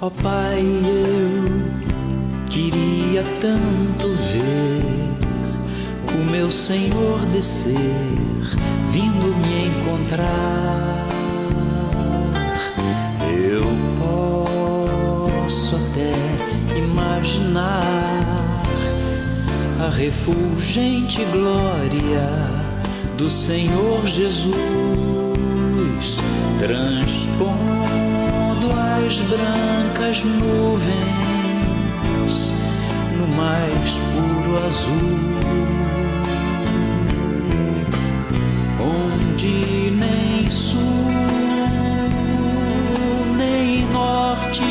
Ó Pai, eu queria tanto ver o meu Senhor descer, vindo me encontrar. Eu posso até imaginar a refulgente glória do Senhor Jesus, transpondo as brancas nuvens no mais puro azul, onde nem sul nem norte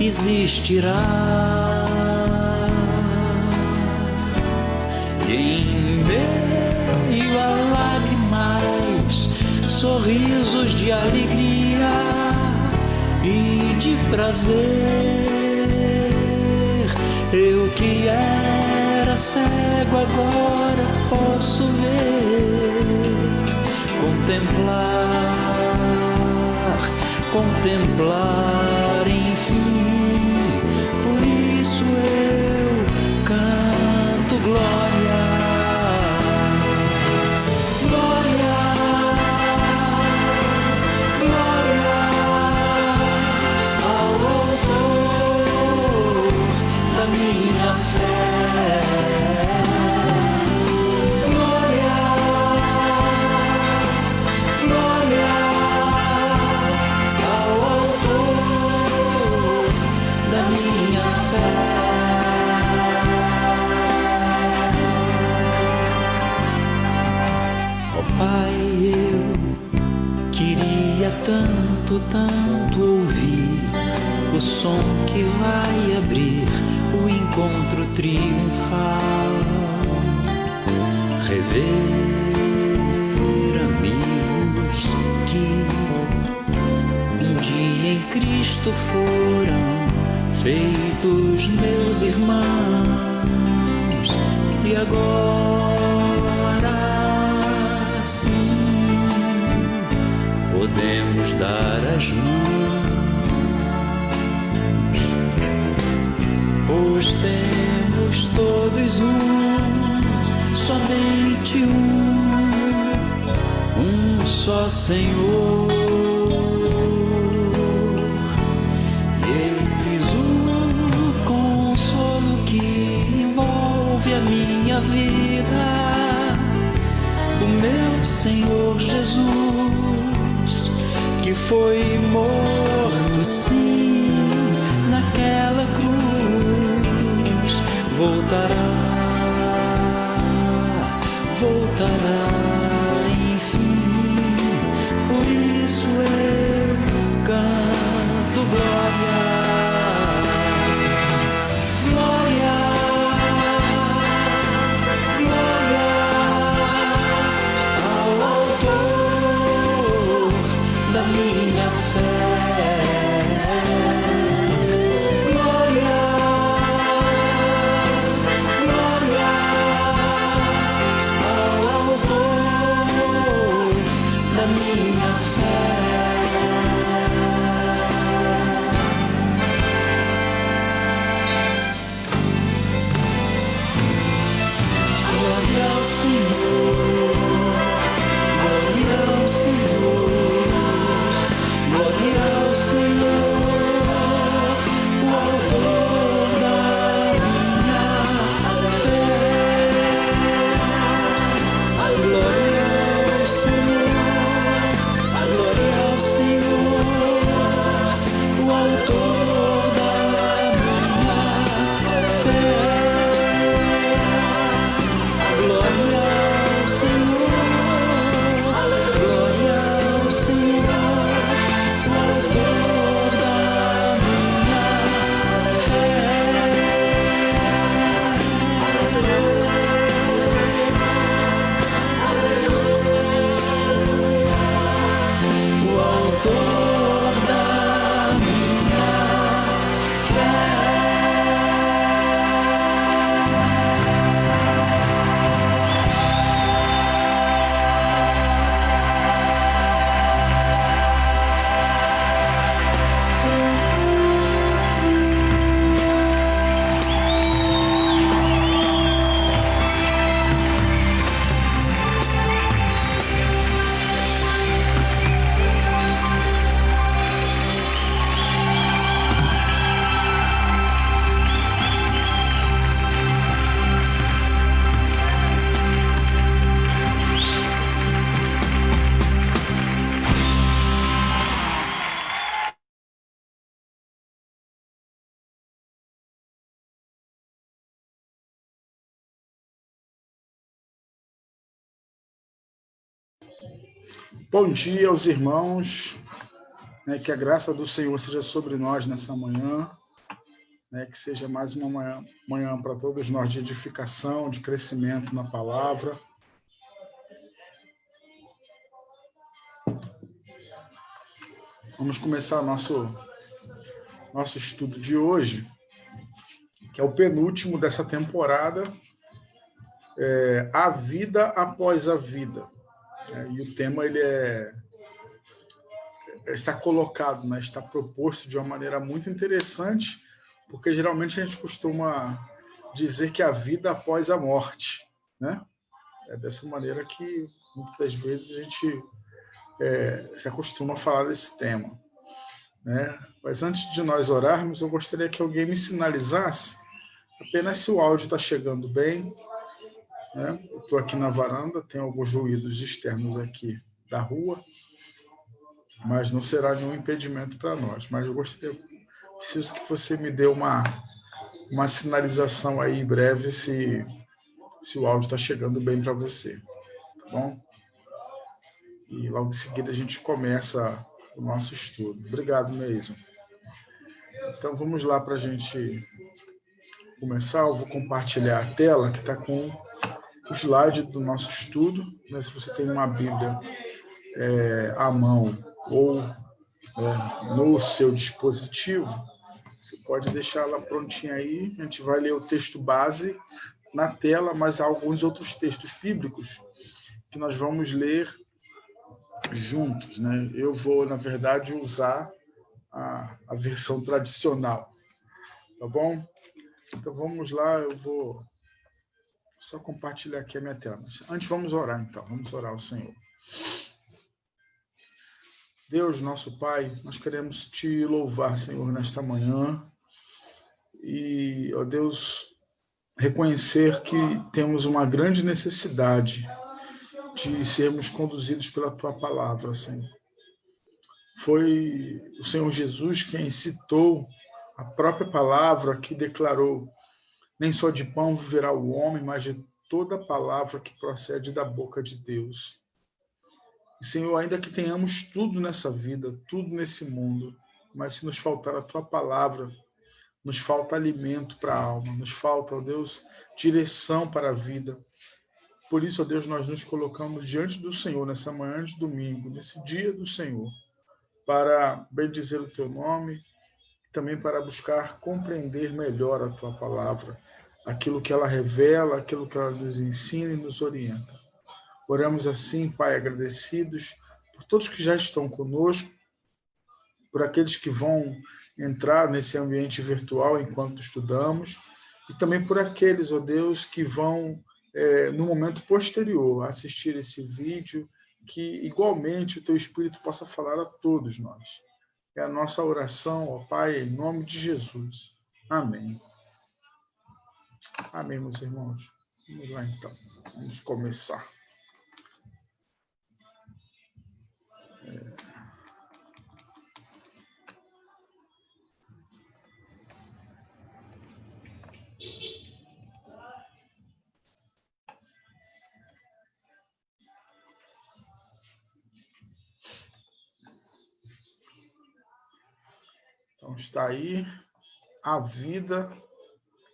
existirá. E em meio a lágrimas, sorrisos de alegria e de prazer, eu que era cego agora posso ver, contemplar, enfim. Por isso eu canto glória, glória, glória ao Autor da minha fé. Glória, glória ao Autor da minha fé. Pai, eu queria tanto, tanto ouvir o som que vai abrir o encontro triunfal, rever amigos que um dia em Cristo foram feitos meus irmãos, e agora sim podemos dar as mãos, pois temos todos somente um só Senhor. Eis o consolo que envolve a minha vida, o meu Senhor Jesus, que foi morto sim naquela cruz, voltará, enfim. Por isso eu canto glória, glória, glória ao Autor da minha fé. Glória, glória ao Autor da minha fé. Glória ao Senhor, glória ao Senhor, glória ao Senhor, o Autor da minha fé. A glória ao Senhor, a glória Bom dia aos irmãos, que a graça do Senhor seja sobre nós nessa manhã, que seja mais uma manhã para todos nós de edificação, de crescimento na palavra. Vamos começar nosso estudo de hoje, que é o penúltimo dessa temporada, A Vida Após a Vida. E o tema ele está colocado, está proposto de uma maneira muito interessante, porque geralmente a gente costuma dizer que a vida após a morte, né? É dessa maneira que muitas vezes a gente se acostuma a falar desse tema, né? Mas antes de nós orarmos, eu gostaria que alguém me sinalizasse apenas se o áudio está chegando bem, né? Eu estou aqui na varanda, tem alguns ruídos externos aqui da rua, mas não será nenhum impedimento para nós. Mas eu preciso que você me dê uma sinalização aí em breve se o áudio está chegando bem para você, tá bom? E logo em seguida a gente começa o nosso estudo. Obrigado, Meison. Então vamos lá para a gente começar. Eu vou compartilhar a tela que está com o slide do nosso estudo, né? Se você tem uma Bíblia à mão ou no seu dispositivo, você pode deixar ela prontinha aí. A gente vai ler o texto base na tela, mas há alguns outros textos bíblicos que nós vamos ler juntos, né? Eu vou, na verdade, usar a versão tradicional, tá bom? Então vamos lá, eu vou só compartilhar aqui a minha tela. Mas antes vamos orar, então. Vamos orar ao Senhor. Deus, nosso Pai, nós queremos te louvar, Senhor, nesta manhã. E, ó Deus, reconhecer que temos uma grande necessidade de sermos conduzidos pela Tua palavra, Senhor. Foi o Senhor Jesus quem citou a própria palavra que declarou: nem só de pão viverá o homem, mas de toda palavra que procede da boca de Deus. E, Senhor, ainda que tenhamos tudo nessa vida, tudo nesse mundo, mas se nos faltar a Tua palavra, nos falta alimento para a alma, nos falta, ó Deus, direção para a vida. Por isso, ó Deus, nós nos colocamos diante do Senhor nessa manhã de domingo, nesse dia do Senhor, para bendizer o Teu nome e também para buscar compreender melhor a Tua palavra, aquilo que ela revela, aquilo que ela nos ensina e nos orienta. Oramos assim, Pai, agradecidos por todos que já estão conosco, por aqueles que vão entrar nesse ambiente virtual enquanto estudamos, e também por aqueles, ó Deus, que vão, no momento posterior, assistir esse vídeo, que igualmente o Teu Espírito possa falar a todos nós. É a nossa oração, ó Pai, em nome de Jesus. Amém. Amém, meus irmãos. Vamos lá, então. Vamos começar. Então, está aí a vida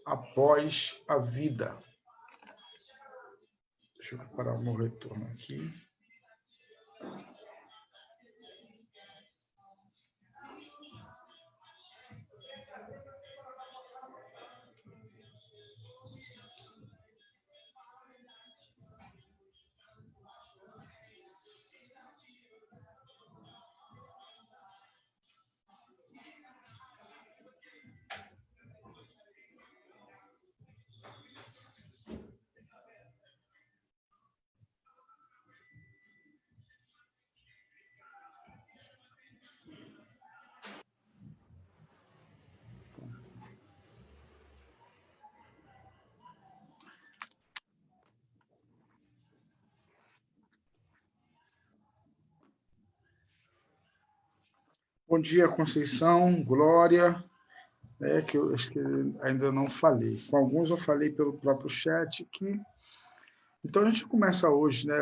após a vida. Deixa eu preparar o meu retorno aqui. Bom dia, Conceição, Glória, que eu acho que ainda não falei. Com alguns eu falei pelo próprio chat aqui, Então a gente começa hoje, né?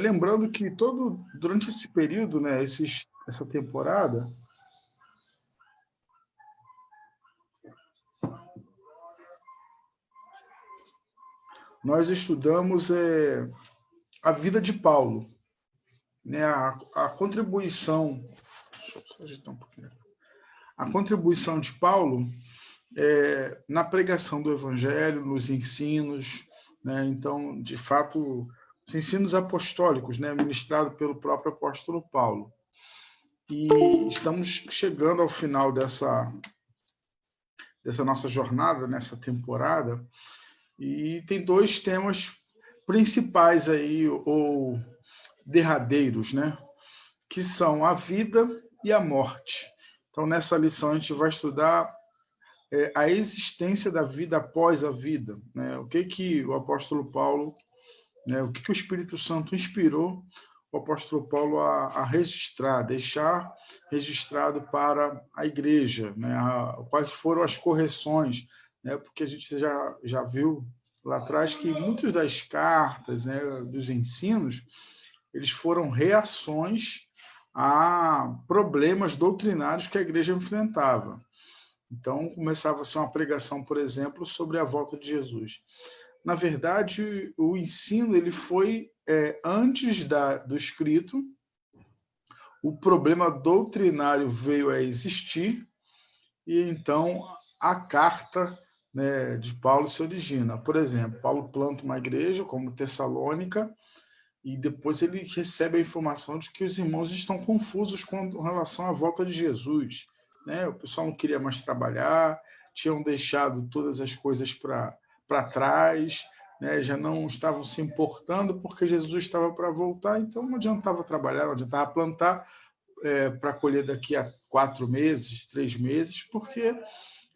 Lembrando que durante esse período, né, essa temporada, nós estudamos a vida de Paulo, né? A contribuição, deixa eu só ajeitar um pouquinho. A contribuição de Paulo na pregação do Evangelho, nos ensinos, né? Então, de fato, os ensinos apostólicos, né, ministrados pelo próprio apóstolo Paulo. E estamos chegando ao final dessa nossa jornada, nessa temporada, e tem dois temas principais aí, ou derradeiros, né, que são a vida e a morte. Então, nessa lição, a gente vai estudar a existência da vida após a vida, né? O que o apóstolo Paulo, né, o que o Espírito Santo inspirou o apóstolo Paulo a registrar, deixar registrado para a igreja, né? Quais foram as correções, né? Porque a gente já viu lá atrás que muitas das cartas, né, dos ensinos, eles foram reações a problemas doutrinários que a igreja enfrentava. Então, começava a ser uma pregação, por exemplo, sobre a volta de Jesus. Na verdade, o ensino ele foi antes do escrito, o problema doutrinário veio a existir, e então a carta, né, de Paulo se origina. Por exemplo, Paulo planta uma igreja como Tessalônica, e depois ele recebe a informação de que os irmãos estão confusos com relação à volta de Jesus, né? O pessoal não queria mais trabalhar, tinham deixado todas as coisas para trás, né? Já não estavam se importando porque Jesus estava para voltar, então não adiantava trabalhar, não adiantava plantar para colher daqui a 4 meses, 3 meses, porque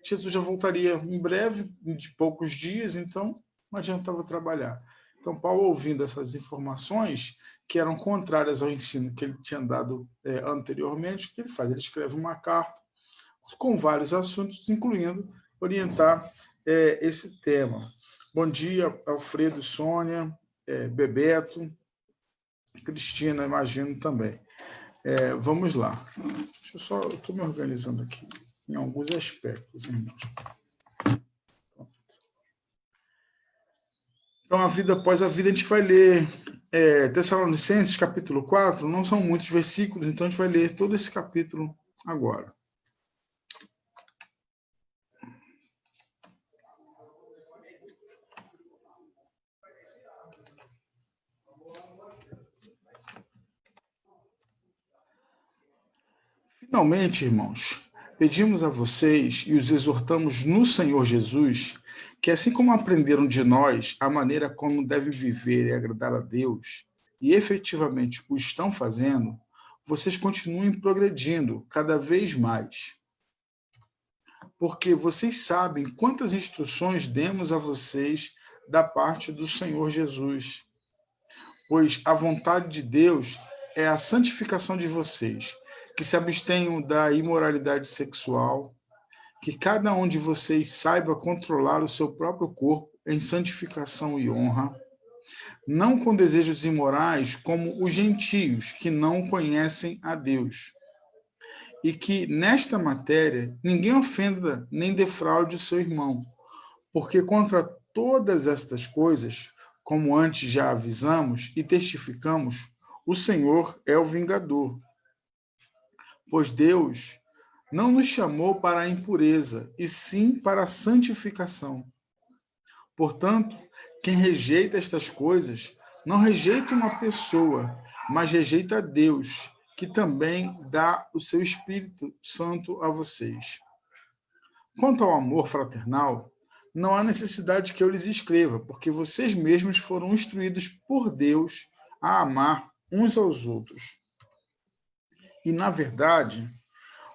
Jesus já voltaria em breve, de poucos dias, então não adiantava trabalhar. Então, Paulo, ouvindo essas informações, que eram contrárias ao ensino que ele tinha dado anteriormente, o que ele faz? Ele escreve uma carta com vários assuntos, incluindo orientar esse tema. Bom dia, Alfredo, Sônia, Bebeto, Cristina, imagino também. Vamos lá. Eu estou me organizando aqui em alguns aspectos, irmãos. Então, a vida após a vida, a gente vai ler Tessalonicenses, capítulo 4, não são muitos versículos, então a gente vai ler todo esse capítulo agora. Finalmente, irmãos, pedimos a vocês e os exortamos no Senhor Jesus que, assim como aprenderam de nós a maneira como deve viver e agradar a Deus, e efetivamente o estão fazendo, vocês continuem progredindo cada vez mais. Porque vocês sabem quantas instruções demos a vocês da parte do Senhor Jesus. Pois a vontade de Deus é a santificação de vocês, que se abstenham da imoralidade sexual, que cada um de vocês saiba controlar o seu próprio corpo em santificação e honra, não com desejos imorais como os gentios que não conhecem a Deus. E que, nesta matéria, ninguém ofenda nem defraude o seu irmão, porque contra todas estas coisas, como antes já avisamos e testificamos, o Senhor é o vingador. Pois Deus não nos chamou para a impureza, e sim para a santificação. Portanto, quem rejeita estas coisas, não rejeita uma pessoa, mas rejeita a Deus, que também dá o seu Espírito Santo a vocês. Quanto ao amor fraternal, não há necessidade que eu lhes escreva, porque vocês mesmos foram instruídos por Deus a amar uns aos outros. E, na verdade,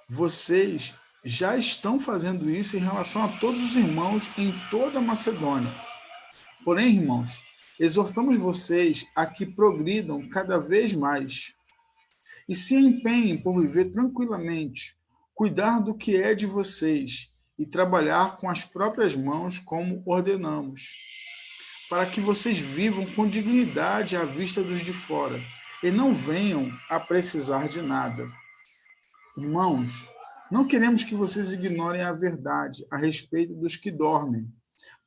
vocês já estão fazendo isso em relação a todos os irmãos em toda a Macedônia. Porém, irmãos, exortamos vocês a que progridam cada vez mais e se empenhem por viver tranquilamente, cuidar do que é de vocês e trabalhar com as próprias mãos como ordenamos. para que vocês vivam com dignidade à vista dos de fora e não venham a precisar de nada. Irmãos, não queremos que vocês ignorem a verdade a respeito dos que dormem,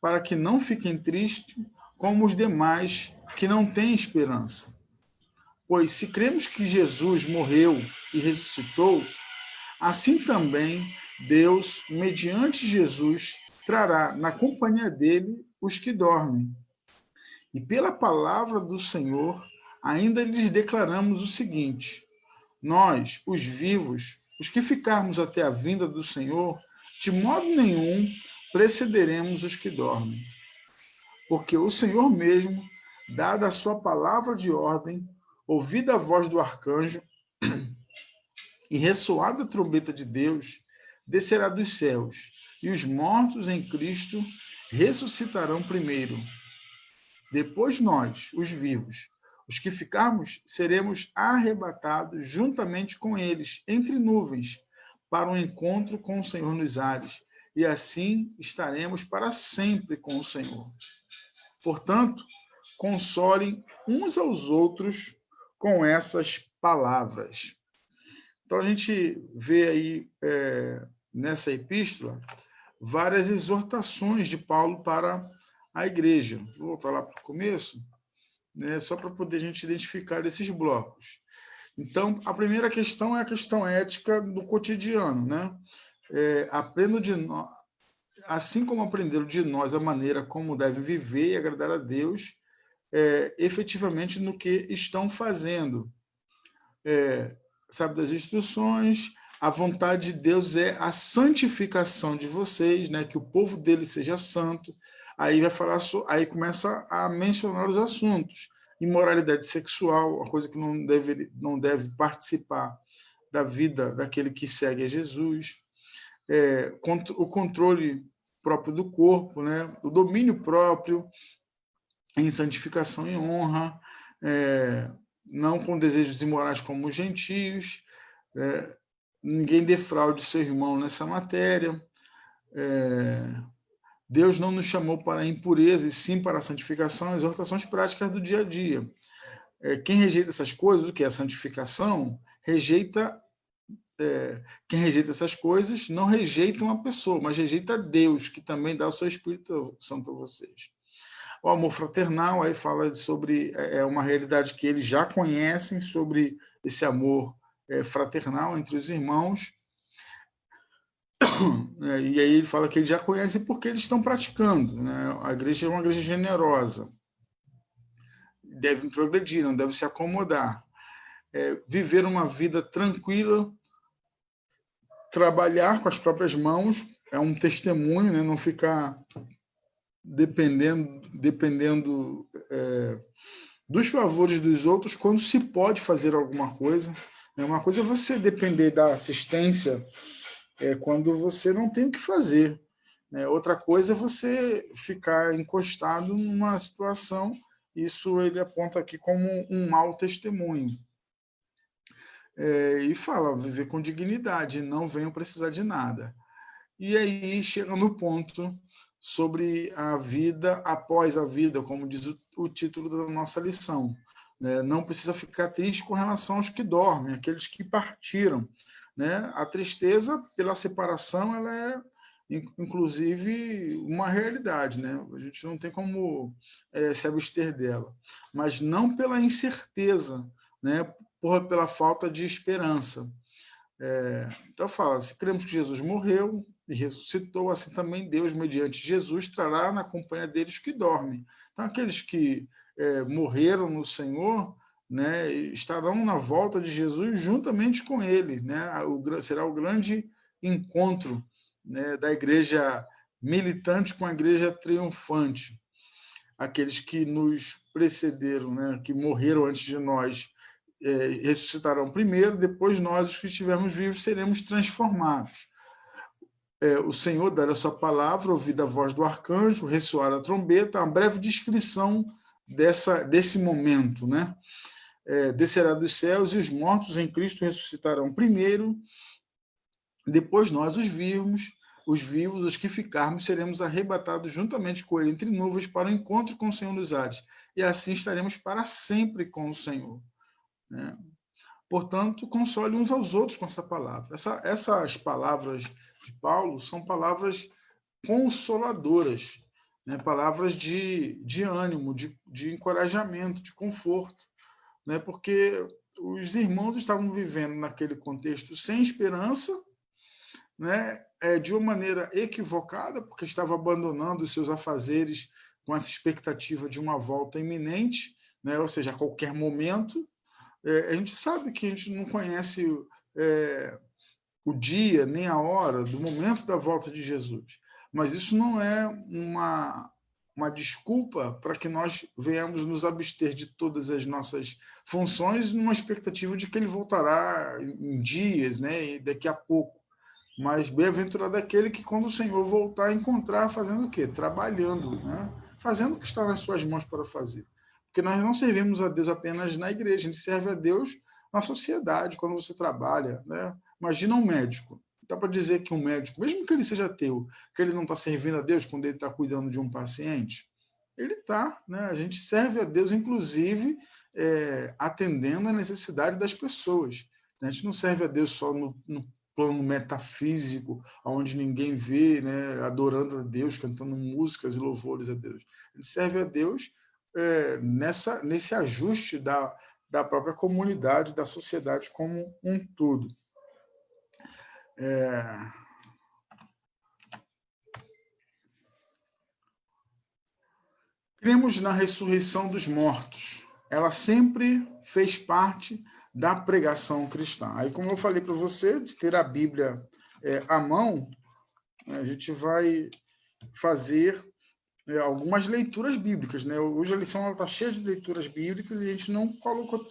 para que não fiquem tristes como os demais que não têm esperança. Pois se cremos que Jesus morreu e ressuscitou, assim também Deus, mediante Jesus, trará na companhia dele os que dormem. E pela palavra do Senhor, ainda lhes declaramos o seguinte: nós, os vivos, os que ficarmos até a vinda do Senhor, de modo nenhum precederemos os que dormem. Porque o Senhor mesmo, dada a sua palavra de ordem, ouvida a voz do arcanjo e ressoada a trombeta de Deus, descerá dos céus, e os mortos em Cristo ressuscitarão primeiro. Depois nós, os vivos, os que ficarmos, seremos arrebatados juntamente com eles, entre nuvens, para um encontro com o Senhor nos ares, e assim estaremos para sempre com o Senhor. Portanto, consolem uns aos outros com essas palavras. Então, a gente vê aí, nessa epístola, várias exortações de Paulo para a igreja. Vou voltar lá para o começo, né, só para poder a gente identificar esses blocos. Então, a primeira questão é a questão ética do cotidiano, né? Aprendo de nós, assim como aprenderam de nós a maneira como devem viver e agradar a Deus, efetivamente no que estão fazendo. Sabe das instruções, a vontade de Deus é a santificação de vocês, né? Que o povo dele seja santo. Aí vai falar, aí começa a mencionar os assuntos. Imoralidade sexual, uma coisa que não deve participar da vida daquele que segue a Jesus. O controle próprio do corpo, né? O domínio próprio em santificação e honra, não com desejos imorais como os gentios, ninguém defraude seu irmão nessa matéria. Deus não nos chamou para a impureza, e sim para a santificação, exortações práticas do dia a dia. Quem rejeita essas coisas, o que é a santificação, quem rejeita essas coisas não rejeita uma pessoa, mas rejeita Deus, que também dá o seu Espírito Santo a vocês. O amor fraternal, aí fala sobre uma realidade que eles já conhecem, sobre esse amor fraternal entre os irmãos. E aí ele fala que eles já conhecem porque eles estão praticando, né? A igreja é uma igreja generosa. Devem progredir, não devem se acomodar. Viver uma vida tranquila, trabalhar com as próprias mãos, é um testemunho, né? Não ficar dependendo dos favores dos outros quando se pode fazer alguma coisa. Uma coisa é você depender da assistência quando você não tem o que fazer. Outra coisa é você ficar encostado numa situação, isso ele aponta aqui como um mau testemunho. E fala, viver com dignidade, não venham precisar de nada. E aí chega no ponto sobre a vida após a vida, como diz o título da nossa lição. Não precisa ficar triste com relação aos que dormem, aqueles que partiram. A tristeza pela separação, ela é, inclusive, uma realidade. A gente não tem como se abster dela. Mas não pela incerteza, pela falta de esperança. Então fala, se cremos que Jesus morreu e ressuscitou, assim também Deus, mediante Jesus, trará na companhia deles que dormem. Então aqueles que morreram no Senhor, estarão na volta de Jesus juntamente com ele. Será o grande encontro da igreja militante com a igreja triunfante. Aqueles que nos precederam, que morreram antes de nós, ressuscitarão primeiro, depois nós, os que estivermos vivos, seremos transformados. O Senhor dará a sua palavra, ouvida a voz do arcanjo, ressoar a trombeta, uma breve descrição desse momento. Descerá dos céus e os mortos em Cristo ressuscitarão primeiro, depois nós, os vivos, os vivos, os que ficarmos, seremos arrebatados juntamente com ele entre nuvens para o encontro com o Senhor nos ares, e assim estaremos para sempre com o Senhor. Né? Portanto, console uns aos outros com essa palavra. Essas palavras de Paulo são palavras consoladoras, né? Palavras de ânimo, de encorajamento, de conforto, né? Porque os irmãos estavam vivendo naquele contexto sem esperança, né? De uma maneira equivocada, porque estavam abandonando os seus afazeres com essa expectativa de uma volta iminente, né? Ou seja, a qualquer momento. A gente sabe que a gente não conhece o dia nem a hora do momento da volta de Jesus, mas isso não é uma desculpa para que nós venhamos nos abster de todas as nossas funções numa expectativa de que ele voltará em dias, né, e daqui a pouco. Mas bem-aventurado é aquele que, quando o Senhor voltar, encontrar fazendo o quê? Trabalhando, né? Fazendo o que está nas suas mãos para fazer. Porque nós não servimos a Deus apenas na igreja, a gente serve a Deus na sociedade, quando você trabalha. Né? Imagina um médico. Dá para dizer que um médico, mesmo que ele seja ateu, que ele não está servindo a Deus quando ele está cuidando de um paciente? Ele está. Né? A gente serve a Deus, inclusive, atendendo a necessidade das pessoas. A gente não serve a Deus só no plano metafísico, onde ninguém vê, né, adorando a Deus, cantando músicas e louvores a Deus. A gente serve a Deus nesse ajuste da própria comunidade, da sociedade como um todo. Cremos na ressurreição dos mortos. Ela sempre fez parte da pregação cristã. Aí, como eu falei para você, de ter a Bíblia à mão, a gente vai fazer algumas leituras bíblicas, né? Hoje a lição está cheia de leituras bíblicas e a gente não colocou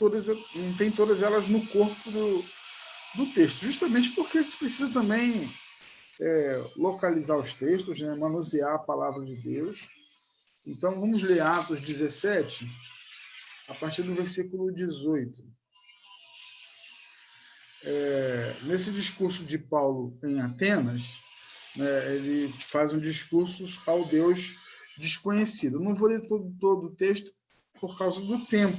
não tem todas elas no corpo do texto, justamente porque se precisa também localizar os textos, né? Manusear a palavra de Deus. Então vamos ler Atos 17, a partir do versículo 18. Nesse discurso de Paulo em Atenas, né, ele faz um discurso ao Deus desconhecido. Eu não vou ler todo o texto por causa do tempo.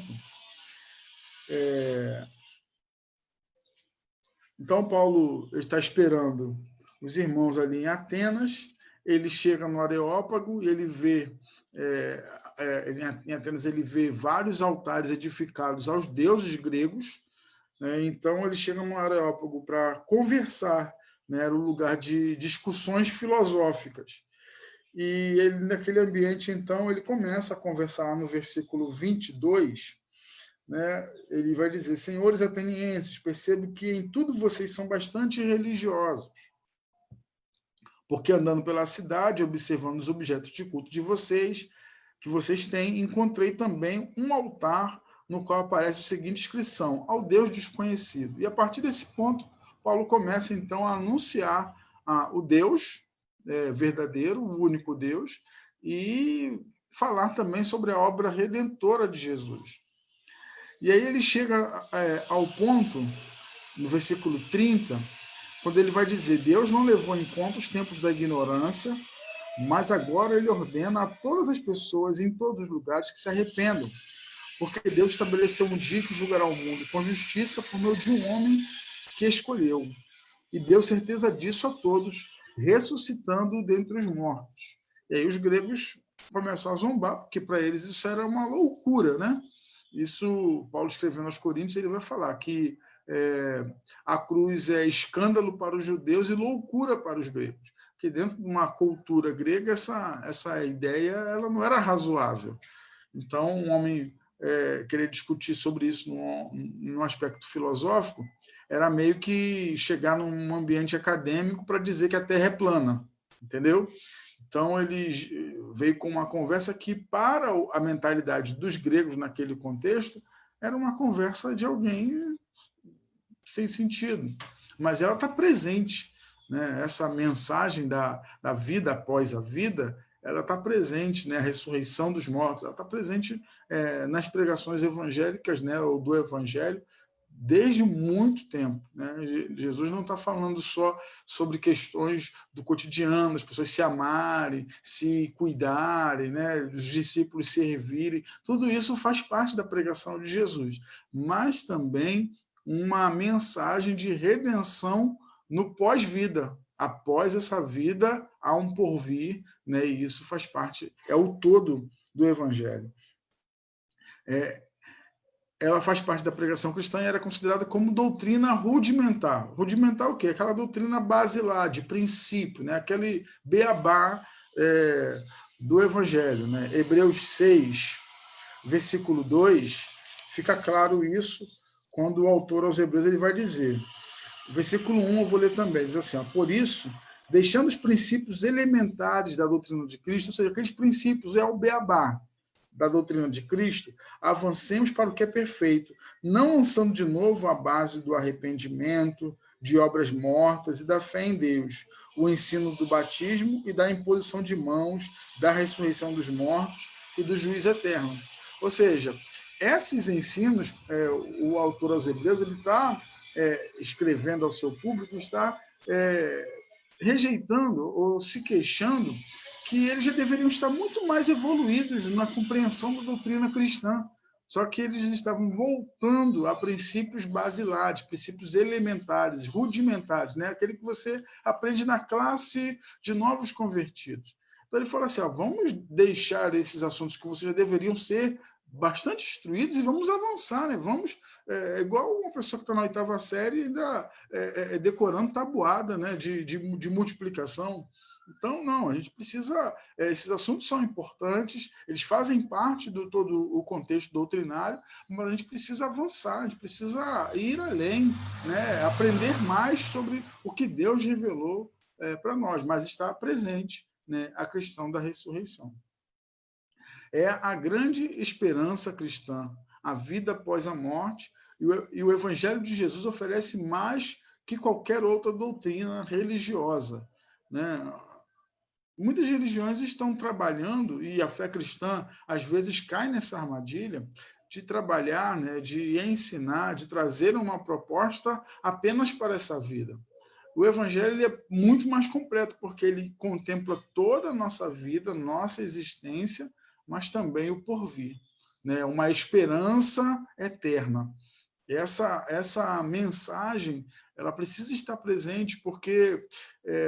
Então, Paulo está esperando os irmãos ali em Atenas, ele chega no Areópago e ele vê, em Atenas, ele vê vários altares edificados aos deuses gregos, né? Então, ele chega no Areópago para conversar, né? Era um lugar de discussões filosóficas. E ele, naquele ambiente, então, ele começa a conversar no versículo 22, né? Ele vai dizer: senhores atenienses, percebo que em tudo vocês são bastante religiosos, porque andando pela cidade, observando os objetos de culto de vocês, que vocês têm, encontrei também um altar no qual aparece a seguinte inscrição: ao Deus desconhecido. E a partir desse ponto, Paulo começa então a anunciar o Deus verdadeiro, o único Deus, e falar também sobre a obra redentora de Jesus. E aí ele chega ao ponto, no versículo 30, quando ele vai dizer: Deus não levou em conta os tempos da ignorância, mas agora ele ordena a todas as pessoas em todos os lugares que se arrependam, porque Deus estabeleceu um dia que julgará o mundo com justiça por meio de um homem que escolheu, e deu certeza disso a todos, ressuscitando dentre os mortos. E aí os gregos começam a zombar, porque para eles isso era uma loucura, né? Isso, Paulo escrevendo aos Coríntios, ele vai falar que a cruz é escândalo para os judeus e loucura para os gregos. Porque dentro de uma cultura grega, essa ideia ela não era razoável. Então, um homem querer discutir sobre isso num aspecto filosófico era meio que chegar num ambiente acadêmico para dizer que a Terra é plana, entendeu? Então, ele veio com uma conversa que, para a mentalidade dos gregos naquele contexto, era uma conversa de alguém sem sentido. Mas ela está presente, né? Essa mensagem da vida após a vida, ela está presente, né? A ressurreição dos mortos, ela está presente nas pregações evangélicas, né? Ou do evangelho, desde muito tempo, né? Jesus não está falando só sobre questões do cotidiano, as pessoas se amarem, se cuidarem, né? Os discípulos servirem, tudo isso faz parte da pregação de Jesus, mas também uma mensagem de redenção no pós-vida. Após essa vida, há um porvir, né? E isso faz parte, é o todo do Evangelho. Ela faz parte da pregação cristã e era considerada como doutrina rudimentar. Rudimentar o quê? Aquela doutrina basilar, de princípio, né? Aquele beabá do Evangelho. Né? Hebreus 6, versículo 2, fica claro isso quando o autor aos Hebreus ele vai dizer. O versículo 1 eu vou ler também, diz assim, ó, por isso, deixando os princípios elementares da doutrina de Cristo, ou seja, aqueles princípios é o beabá da doutrina de Cristo, avancemos para o que é perfeito, não lançando de novo a base do arrependimento, de obras mortas e da fé em Deus, o ensino do batismo e da imposição de mãos, da ressurreição dos mortos e do juízo eterno. Ou seja, esses ensinos, o autor aos Hebreus, ele está escrevendo ao seu público, está rejeitando ou se queixando que eles já deveriam estar muito mais evoluídos na compreensão da doutrina cristã. Só que eles estavam voltando a princípios basilares, princípios elementares, rudimentares, né? Aquele que você aprende na classe de novos convertidos. Então ele fala assim, ó, vamos deixar esses assuntos que vocês já deveriam ser bastante instruídos e vamos avançar, né? Vamos, igual uma pessoa que está na 8ª série ainda decorando tabuada, né? de multiplicação. Então, não, a gente precisa... esses assuntos são importantes, eles fazem parte do todo o contexto doutrinário, mas a gente precisa avançar, a gente precisa ir além, né? Aprender mais sobre o que Deus revelou para nós, mas está presente, né? A questão da ressurreição. É a grande esperança cristã, a vida após a morte, e o Evangelho de Jesus oferece mais que qualquer outra doutrina religiosa, né? Muitas religiões estão trabalhando, e a fé cristã às vezes cai nessa armadilha, de trabalhar, né, de ensinar, de trazer uma proposta apenas para essa vida. O Evangelho ele é muito mais completo, porque ele contempla toda a nossa vida, nossa existência, mas também o porvir, né? Uma esperança eterna. Essa mensagem ela precisa estar presente, porque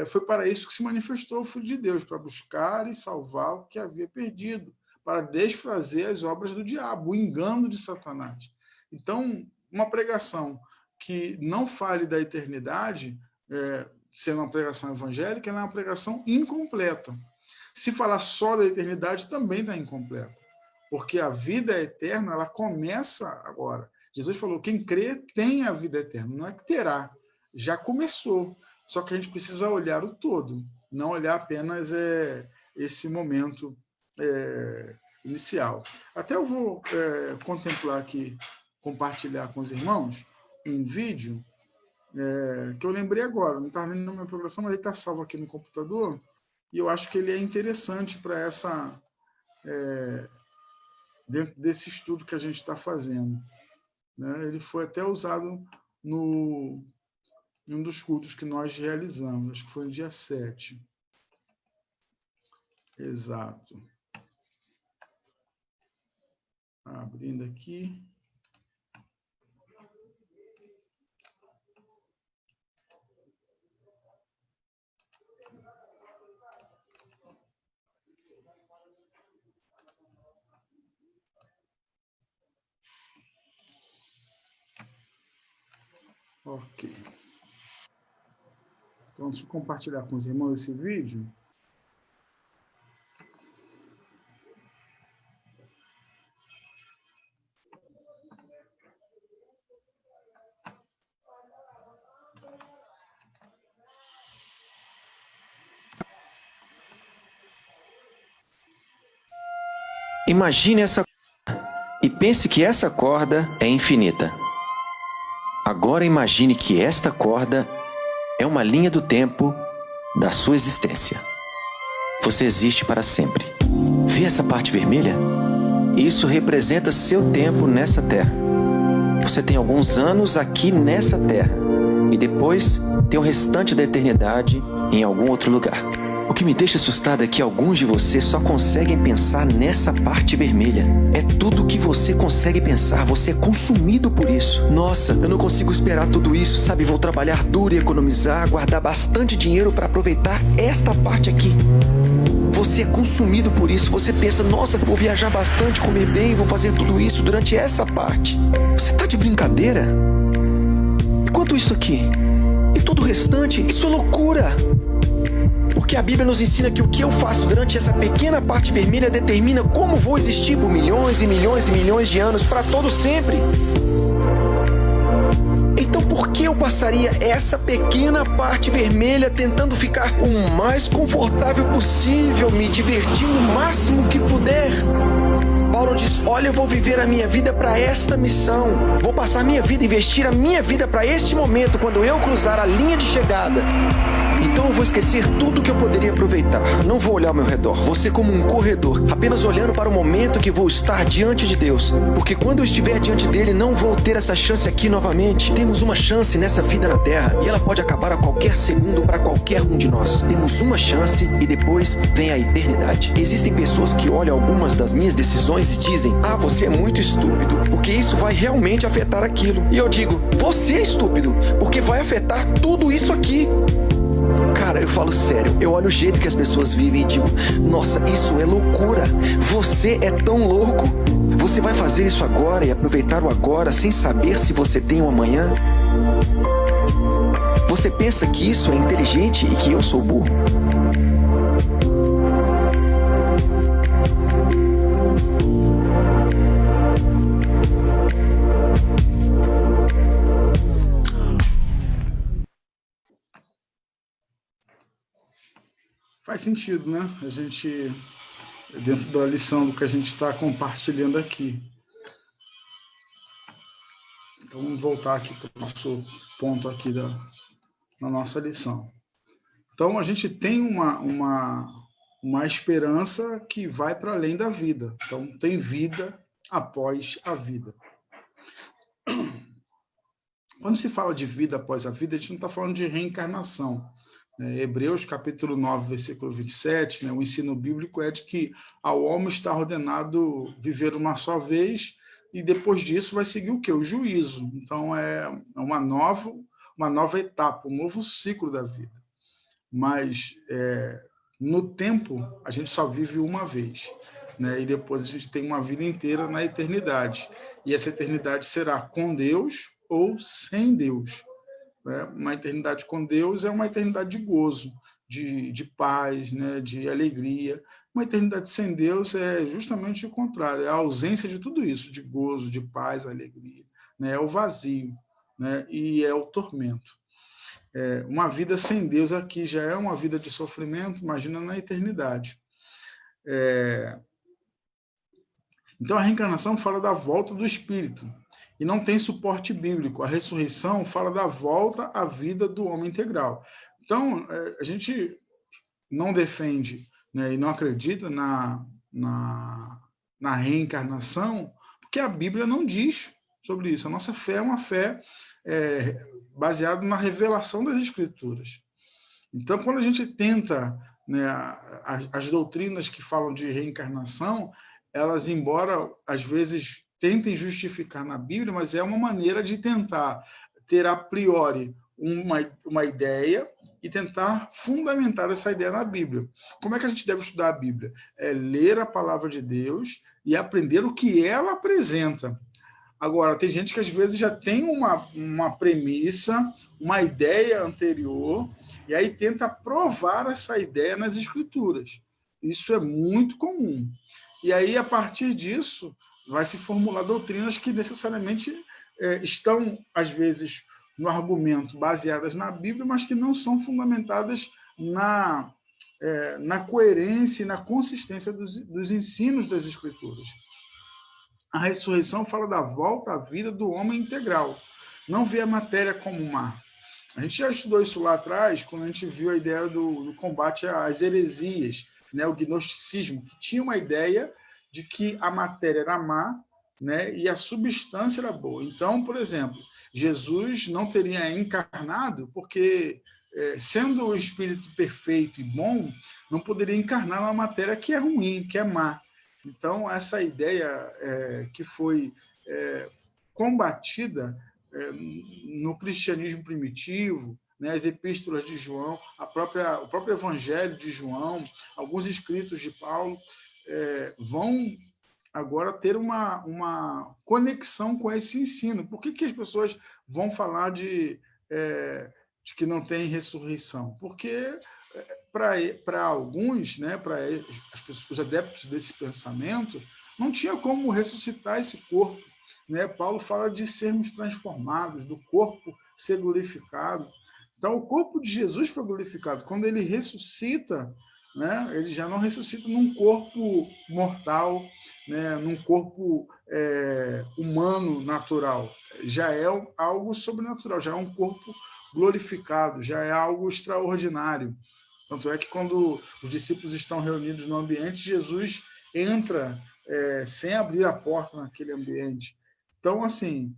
foi para isso que se manifestou o Filho de Deus, para buscar e salvar o que havia perdido, para desfazer as obras do diabo, o engano de Satanás. Então, uma pregação que não fale da eternidade, sendo uma pregação evangélica, ela é uma pregação incompleta. Se falar só da eternidade, também está incompleta, porque a vida eterna ela começa agora. Jesus falou, quem crê tem a vida eterna, não é que terá, já começou, só que a gente precisa olhar o todo, não olhar apenas esse momento inicial. Até eu vou contemplar aqui, compartilhar com os irmãos, um vídeo que eu lembrei agora, não está nem na minha programação, mas ele está salvo aqui no computador, e eu acho que ele é interessante para dentro desse estudo que a gente está fazendo. Né? Ele foi até usado em um dos cultos que nós realizamos, acho que foi no dia 7. Exato. Abrindo aqui. Ok. Então, deixa eu compartilhar com os irmãos esse vídeo. Imagine essa e pense que essa corda é infinita. Agora imagine que esta corda é uma linha do tempo da sua existência. Você existe para sempre. Vê essa parte vermelha? Isso representa seu tempo nesta terra. você tem alguns anos aqui nessa terra e depois tem o restante da eternidade em algum outro lugar. O que me deixa assustado é que alguns de vocês só conseguem pensar nessa parte vermelha. É tudo o que você consegue pensar, você é consumido por isso. Nossa, eu não consigo esperar tudo isso, sabe? Vou trabalhar duro e economizar, guardar bastante dinheiro para aproveitar esta parte aqui. Você é consumido por isso, você pensa, nossa, vou viajar bastante, comer bem, vou fazer tudo isso durante essa parte. Você tá de brincadeira? E quanto isso aqui? E todo o restante? Isso é loucura! Porque a Bíblia nos ensina que o que eu faço durante essa pequena parte vermelha determina como vou existir por milhões e milhões e milhões de anos para todo sempre. Então por que eu passaria essa pequena parte vermelha tentando ficar o mais confortável possível, me divertindo o máximo que puder? Paulo diz, olha, eu vou viver a minha vida para esta missão. Vou passar a minha vida, investir a minha vida para este momento, quando eu cruzar a linha de chegada. Então eu vou esquecer tudo que eu poderia aproveitar. Não vou olhar ao meu redor. Vou ser como um corredor, apenas olhando para o momento que vou estar diante de Deus. Porque quando eu estiver diante dele, não vou ter essa chance aqui novamente. Temos uma chance nessa vida na Terra e ela pode acabar a qualquer segundo para qualquer um de nós. Temos uma chance e depois vem a eternidade. Existem pessoas que olham algumas das minhas decisões e dizem, ah, você é muito estúpido, porque isso vai realmente afetar aquilo. E eu digo, você é estúpido, porque vai afetar tudo isso aqui. Cara, eu falo sério, eu olho o jeito que as pessoas vivem e digo, nossa, isso é loucura, você é tão louco. Você vai fazer isso agora e aproveitar o agora sem saber se você tem um amanhã? Você pensa que isso é inteligente e que eu sou burro? Faz sentido, né? A gente, dentro da lição do que a gente está compartilhando aqui. Então, vamos voltar aqui para o nosso ponto aqui na nossa lição. Então, a gente tem uma esperança que vai para além da vida. Então, tem vida após a vida. Quando se fala de vida após a vida, a gente não está falando de reencarnação. Hebreus, capítulo 9, versículo 27, o ensino bíblico é de que ao homem está ordenado viver uma só vez e depois disso vai seguir o quê? O juízo. Então, é uma nova etapa, um novo ciclo da vida. Mas, no tempo, a gente só vive uma vez, e depois a gente tem uma vida inteira na eternidade. E essa eternidade será com Deus ou sem Deus. Uma eternidade com Deus é uma eternidade de gozo, de paz, de alegria. Uma eternidade sem Deus é justamente o contrário, é a ausência de tudo isso, de gozo, de paz, alegria. É o vazio, e é o tormento. Uma vida sem Deus aqui já é uma vida de sofrimento, imagina na eternidade. Então a reencarnação fala da volta do espírito. E não tem suporte bíblico. A ressurreição fala da volta à vida do homem integral. Então, a gente não defende, e não acredita na reencarnação, porque a Bíblia não diz sobre isso. A nossa fé é uma fé baseada na revelação das Escrituras. Então, quando a gente tenta, as doutrinas que falam de reencarnação, elas, embora às vezes tentem justificar na Bíblia, mas é uma maneira de tentar ter a priori uma ideia e tentar fundamentar essa ideia na Bíblia. Como é que a gente deve estudar a Bíblia? É ler a palavra de Deus e aprender o que ela apresenta. Agora, tem gente que às vezes já tem uma premissa, uma ideia anterior, e aí tenta provar essa ideia nas Escrituras. Isso é muito comum. E aí, a partir disso, vai se formular doutrinas que necessariamente estão, às vezes, no argumento baseadas na Bíblia, mas que não são fundamentadas na coerência e na consistência dos ensinos das Escrituras. A ressurreição fala da volta à vida do homem integral. Não vê a matéria como má. A gente já estudou isso lá atrás, quando a gente viu a ideia do combate às heresias, o gnosticismo, que tinha uma ideia de que a matéria era má né? E a substância era boa. Então, por exemplo, Jesus não teria encarnado porque, sendo o Espírito perfeito e bom, não poderia encarnar uma matéria que é ruim, que é má. Então, essa ideia que foi combatida no cristianismo primitivo, né, as epístolas de João, o próprio Evangelho de João, alguns escritos de Paulo, vão agora ter uma conexão com esse ensino. Por que as pessoas vão falar de que não tem ressurreição? Porque para alguns, né, para os adeptos desse pensamento, não tinha como ressuscitar esse corpo, né? Paulo fala de sermos transformados, do corpo ser glorificado. Então, o corpo de Jesus foi glorificado. Quando ele ressuscita, né, ele já não ressuscita num corpo mortal, né, num corpo humano, natural. Já é algo sobrenatural, já é um corpo glorificado, já é algo extraordinário. Tanto é que quando os discípulos estão reunidos no ambiente, Jesus entra sem abrir a porta naquele ambiente. Então, assim,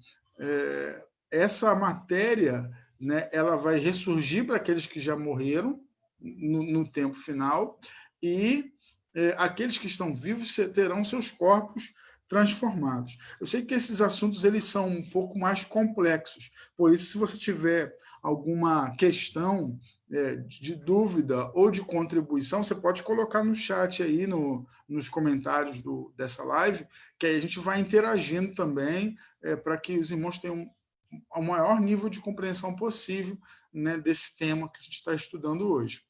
essa matéria, né, ela vai ressurgir para aqueles que já morreram no tempo final, e aqueles que estão vivos terão seus corpos transformados. Eu sei que esses assuntos eles são um pouco mais complexos, por isso, se você tiver alguma questão de dúvida ou de contribuição, você pode colocar no chat aí, nos comentários dessa live, que aí a gente vai interagindo também, para que os irmãos tenham o maior nível de compreensão possível, né, desse tema que a gente está estudando hoje.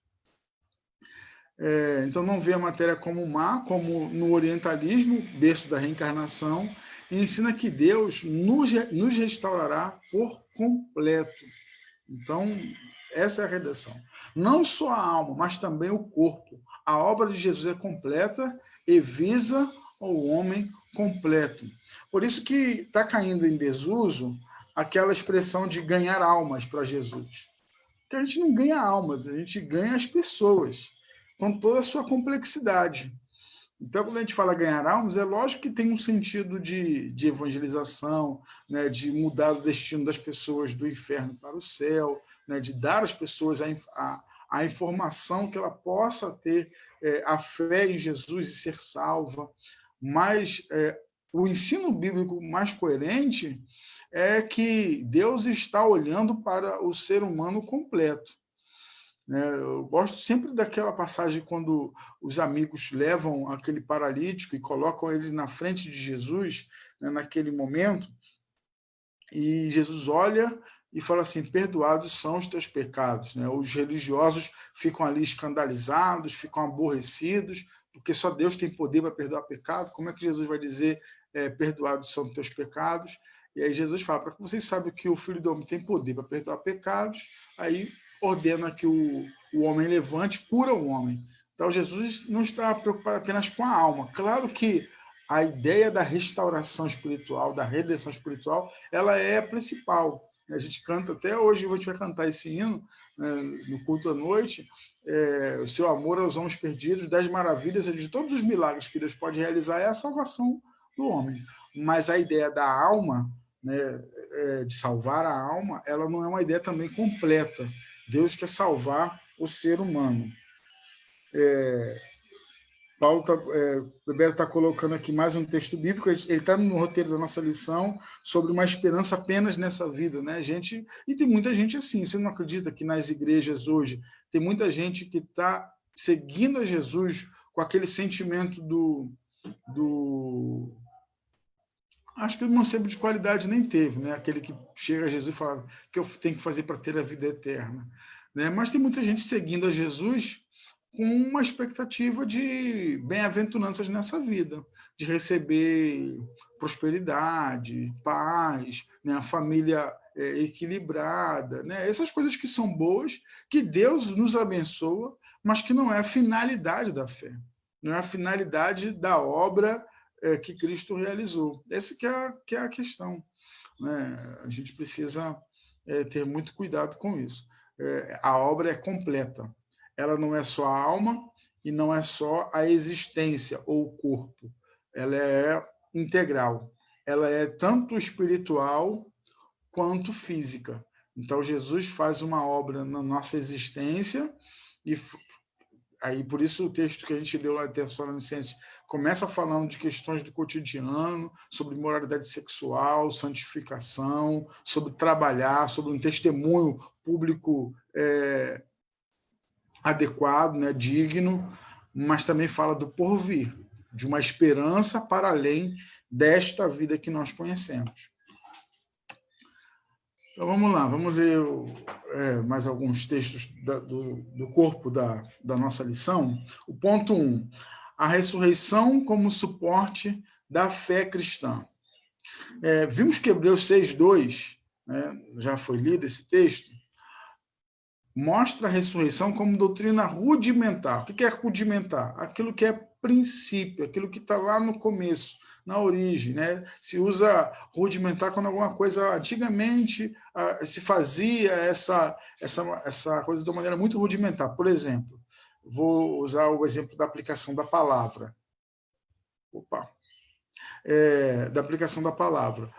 Então, não vê a matéria como má, como no orientalismo, berço da reencarnação, e ensina que Deus nos restaurará por completo. Então, essa é a redenção. Não só a alma, mas também o corpo. A obra de Jesus é completa e visa o homem completo. Por isso que está caindo em desuso aquela expressão de ganhar almas para Jesus. Porque a gente não ganha almas, a gente ganha as pessoas, com toda a sua complexidade. Então, quando a gente fala ganhar almas, é lógico que tem um sentido de evangelização, né, de mudar o destino das pessoas do inferno para o céu, né, de dar às pessoas a informação que ela possa ter a fé em Jesus e ser salva. Mas o ensino bíblico mais coerente é que Deus está olhando para o ser humano completo. Eu gosto sempre daquela passagem quando os amigos levam aquele paralítico e colocam ele na frente de Jesus, né, naquele momento, e Jesus olha e fala assim: perdoados são os teus pecados. Né? Os religiosos ficam ali escandalizados, ficam aborrecidos, porque só Deus tem poder para perdoar pecado. Como é que Jesus vai dizer perdoados são os teus pecados? E aí Jesus fala: para que vocês saibam que o Filho do Homem tem poder para perdoar pecados, aí ordena que o homem levante, cura o homem. Então, Jesus não está preocupado apenas com a alma. Claro que a ideia da restauração espiritual, da redenção espiritual, ela é a principal. A gente canta até hoje, a gente vai cantar esse hino, no culto à noite, o seu amor aos homens perdidos, das maravilhas, de todos os milagres que Deus pode realizar é a salvação do homem. Mas a ideia da alma, né, de salvar a alma, ela não é uma ideia também completa. Deus quer salvar o ser humano. Bebeto está colocando aqui mais um texto bíblico, ele está no roteiro da nossa lição sobre uma esperança apenas nessa vida, né, gente? E tem muita gente assim. Você não acredita que nas igrejas hoje tem muita gente que está seguindo a Jesus com aquele sentimento acho que o mancebo de qualidade nem teve, né? Aquele que chega a Jesus e fala que eu tenho que fazer para ter a vida eterna, né? Mas tem muita gente seguindo a Jesus com uma expectativa de bem-aventuranças nessa vida, de receber prosperidade, paz, né? A família equilibrada, né? Essas coisas que são boas, que Deus nos abençoa, mas que não é a finalidade da fé, não é a finalidade da obra que Cristo realizou. Essa que é a questão, né? A gente precisa ter muito cuidado com isso. A obra é completa. Ela não é só a alma e não é só a existência ou o corpo. Ela é integral. ela é tanto espiritual quanto física. Então, Jesus faz uma obra na nossa existência e aí, por isso, o texto que a gente leu lá em Tessalonicenses começa falando de questões do cotidiano, sobre moralidade sexual, santificação, sobre trabalhar, sobre um testemunho público adequado, né, digno, mas também fala do porvir, de uma esperança para além desta vida que nós conhecemos. Então, vamos lá, vamos ler mais alguns textos do corpo da nossa lição. O ponto 1, a ressurreição como suporte da fé cristã. Vimos que Hebreus 6:2, né, já foi lido esse texto, mostra a ressurreição como doutrina rudimentar. O que é rudimentar? Aquilo que é princípio, aquilo que está lá no começo, na origem, né? Se usa rudimentar quando alguma coisa antigamente se fazia essa coisa de uma maneira muito rudimentar. Por exemplo, vou usar o exemplo da aplicação da palavra. Da aplicação da palavra.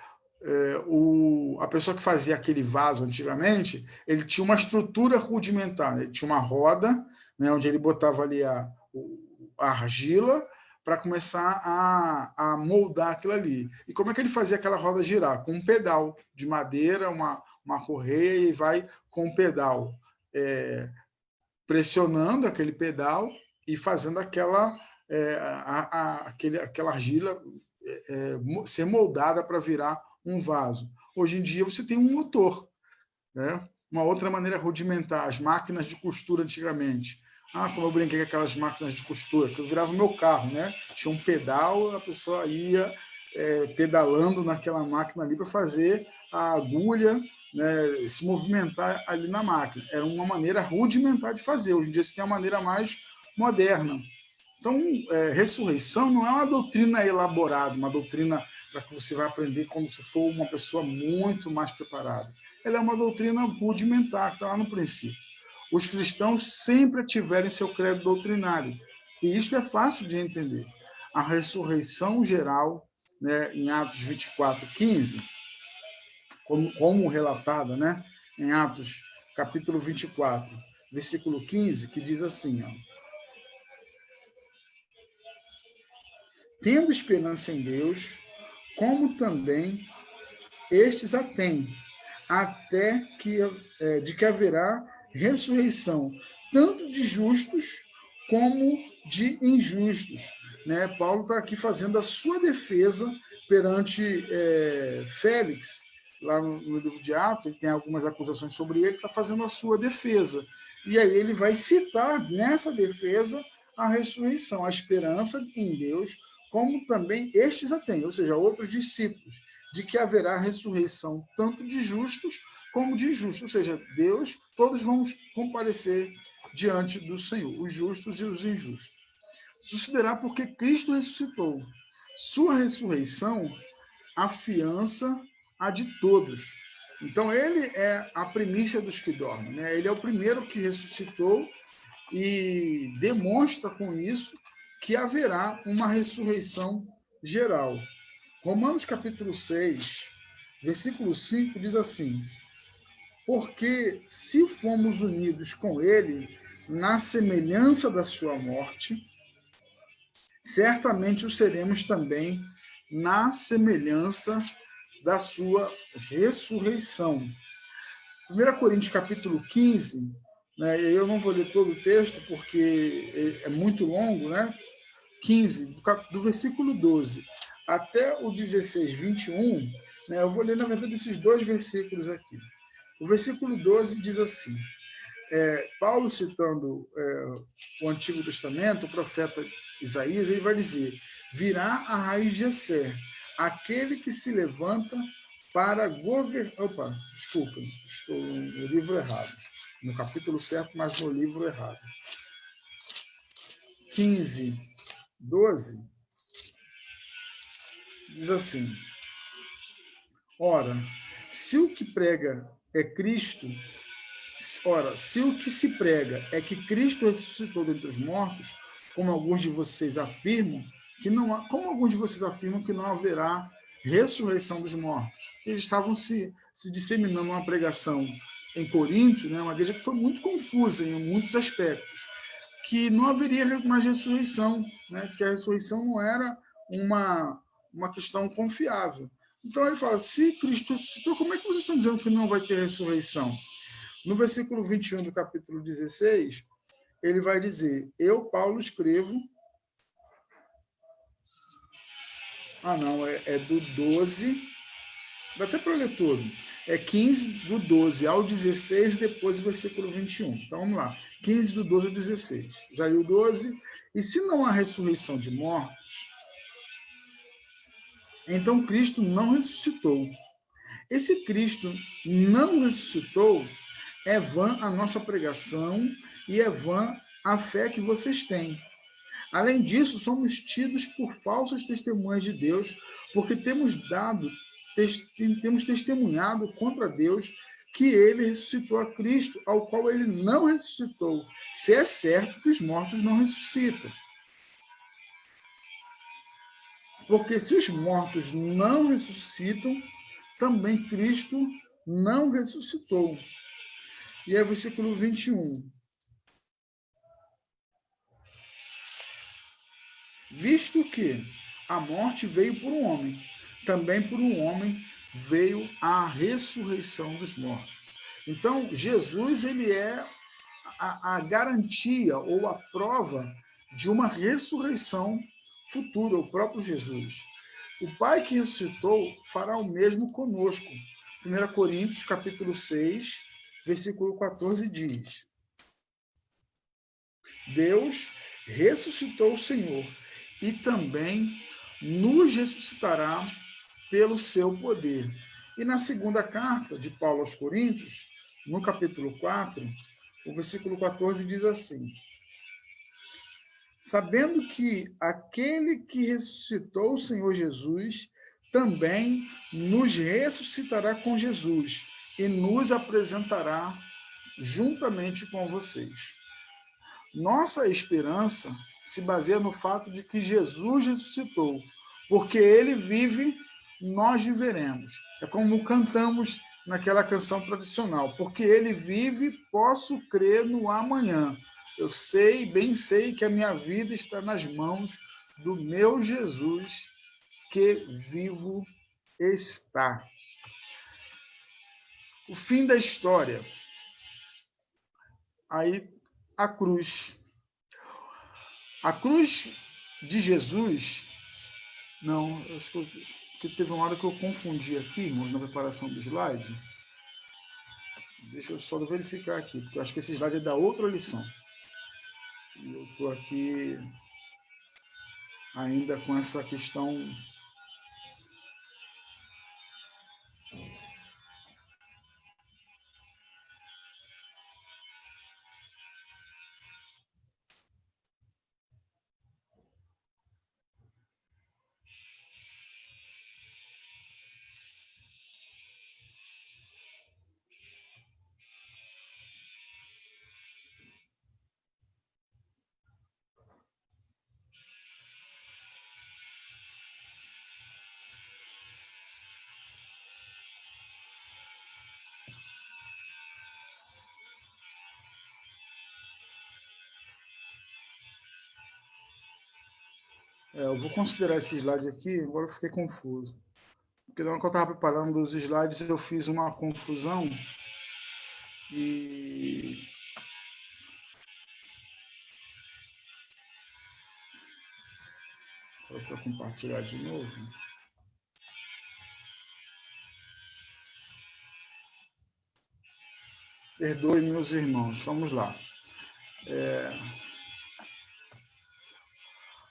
A pessoa que fazia aquele vaso antigamente, ele tinha uma estrutura rudimentar, né? Ele tinha uma roda, né, onde ele botava ali a argila para começar a moldar aquilo ali. E como é que ele fazia aquela roda girar? Com um pedal de madeira, uma correia, e vai com o pedal pressionando aquele pedal e fazendo aquela argila ser moldada para virar um vaso. Hoje em dia você tem um motor, né? Uma outra maneira rudimentar, as máquinas de costura antigamente. Como eu brinquei com aquelas máquinas de costura, que eu virava o meu carro, né? Tinha um pedal, a pessoa ia pedalando naquela máquina ali para fazer a agulha, né, se movimentar ali na máquina. Era uma maneira rudimentar de fazer. Hoje em dia você tem uma maneira mais moderna. Então, ressurreição não é uma doutrina elaborada, uma doutrina para que você vai aprender quando você for uma pessoa muito mais preparada. Ela é uma doutrina rudimentar, que está lá no princípio. Os cristãos sempre tiveram seu credo doutrinário, e isto é fácil de entender. A ressurreição geral, né, em Atos 24:15, como relatada, né, em Atos capítulo 24, versículo 15, que diz assim, tendo esperança em Deus, como também estes a têm, até de que haverá ressurreição, tanto de justos como de injustos. Né? Paulo está aqui fazendo a sua defesa perante Félix, lá no livro de Atos, ele tem algumas acusações sobre ele, está fazendo a sua defesa. E aí ele vai citar nessa defesa a ressurreição, a esperança em Deus, como também estes a têm, ou seja, outros discípulos, de que haverá ressurreição tanto de justos como de injustos, ou seja, Deus, todos vão comparecer diante do Senhor, os justos e os injustos. Sucederá porque Cristo ressuscitou. Sua ressurreição afiança a de todos. Então, ele é a primícia dos que dormem, né? Ele é o primeiro que ressuscitou e demonstra com isso que haverá uma ressurreição geral. Romanos capítulo 6, versículo 5 diz assim: porque se fomos unidos com ele na semelhança da sua morte, certamente o seremos também na semelhança da sua ressurreição. 1 Coríntios capítulo 15, né, eu não vou ler todo o texto porque é muito longo, né? 15, do versículo 12 até o 16, 21, né, eu vou ler, na verdade, esses dois versículos aqui. O versículo 12 diz assim, Paulo citando o Antigo Testamento, o profeta Isaías, ele vai dizer, virá a raiz de Jessé, aquele que se levanta para governar... Opa, desculpem, estou no livro errado, no capítulo certo, mas no livro errado. 15, 12, diz assim, ora, se o que prega é Cristo, se o que se prega é que Cristo ressuscitou dentre os mortos, como alguns de vocês afirmam que não haverá ressurreição dos mortos. Eles estavam se disseminando uma pregação em Coríntio, né, uma igreja que foi muito confusa em muitos aspectos, que não haveria mais ressurreição, né, que a ressurreição não era uma questão confiável. Então ele fala, se Cristo ressuscitou, como é que vocês estão dizendo que não vai ter ressurreição? No versículo 21 do capítulo 16, ele vai dizer, eu, Paulo, escrevo... não, é do 12, dá até para ler todo. É 15 do 12 ao 16 e depois o versículo 21. Então vamos lá, 15 do 12 ao 16. Já li o 12. E se não há ressurreição de mortos, então Cristo não ressuscitou. Esse Cristo não ressuscitou, é vã a nossa pregação e é vã a fé que vocês têm. Além disso, somos tidos por falsas testemunhas de Deus, porque temos testemunhado contra Deus que ele ressuscitou a Cristo, ao qual ele não ressuscitou, se é certo que os mortos não ressuscitam. Porque se os mortos não ressuscitam, também Cristo não ressuscitou. E é versículo 21. Visto que a morte veio por um homem, também por um homem veio a ressurreição dos mortos. Então, Jesus ele é a garantia ou a prova de uma ressurreição futura, o próprio Jesus. O Pai que ressuscitou fará o mesmo conosco. 1 Coríntios, capítulo 6, versículo 14 diz: Deus ressuscitou o Senhor e também nos ressuscitará pelo seu poder. E na segunda carta de Paulo aos Coríntios, no capítulo 4, o versículo 14 diz assim: sabendo que aquele que ressuscitou o Senhor Jesus também nos ressuscitará com Jesus e nos apresentará juntamente com vocês. Nossa esperança se baseia no fato de que Jesus ressuscitou, porque ele vive, nós viveremos. É como cantamos naquela canção tradicional, porque ele vive, posso crer no amanhã. Eu sei, bem sei que a minha vida está nas mãos do meu Jesus, que vivo está. O fim da história. Aí, a cruz. A cruz de Jesus... Não, acho que teve uma hora que eu confundi aqui, irmãos, na preparação do slide. Deixa eu só verificar aqui, porque eu acho que esse slide é da outra lição. E eu estou aqui ainda com essa questão... eu vou considerar esse slide aqui, agora eu fiquei confuso. Porque na hora que eu estava preparando os slides, eu fiz uma confusão e... Vou compartilhar de novo. Perdoe, meus irmãos. Vamos lá.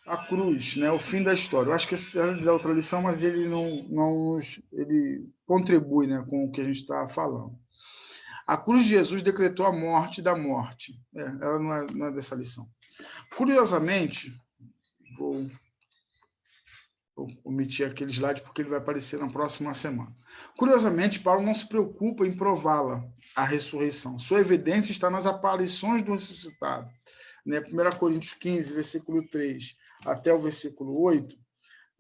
A cruz, né, o fim da história. Eu acho que esse é da outra lição, mas ele ele contribui, né, com o que a gente está falando. A cruz de Jesus decretou a morte da morte. Ela não é dessa lição. Curiosamente, vou omitir aquele slide porque ele vai aparecer na próxima semana. Curiosamente, Paulo não se preocupa em prová-la, a ressurreição. Sua evidência está nas aparições do ressuscitado. 1 Coríntios 15, versículo 3 até o versículo 8,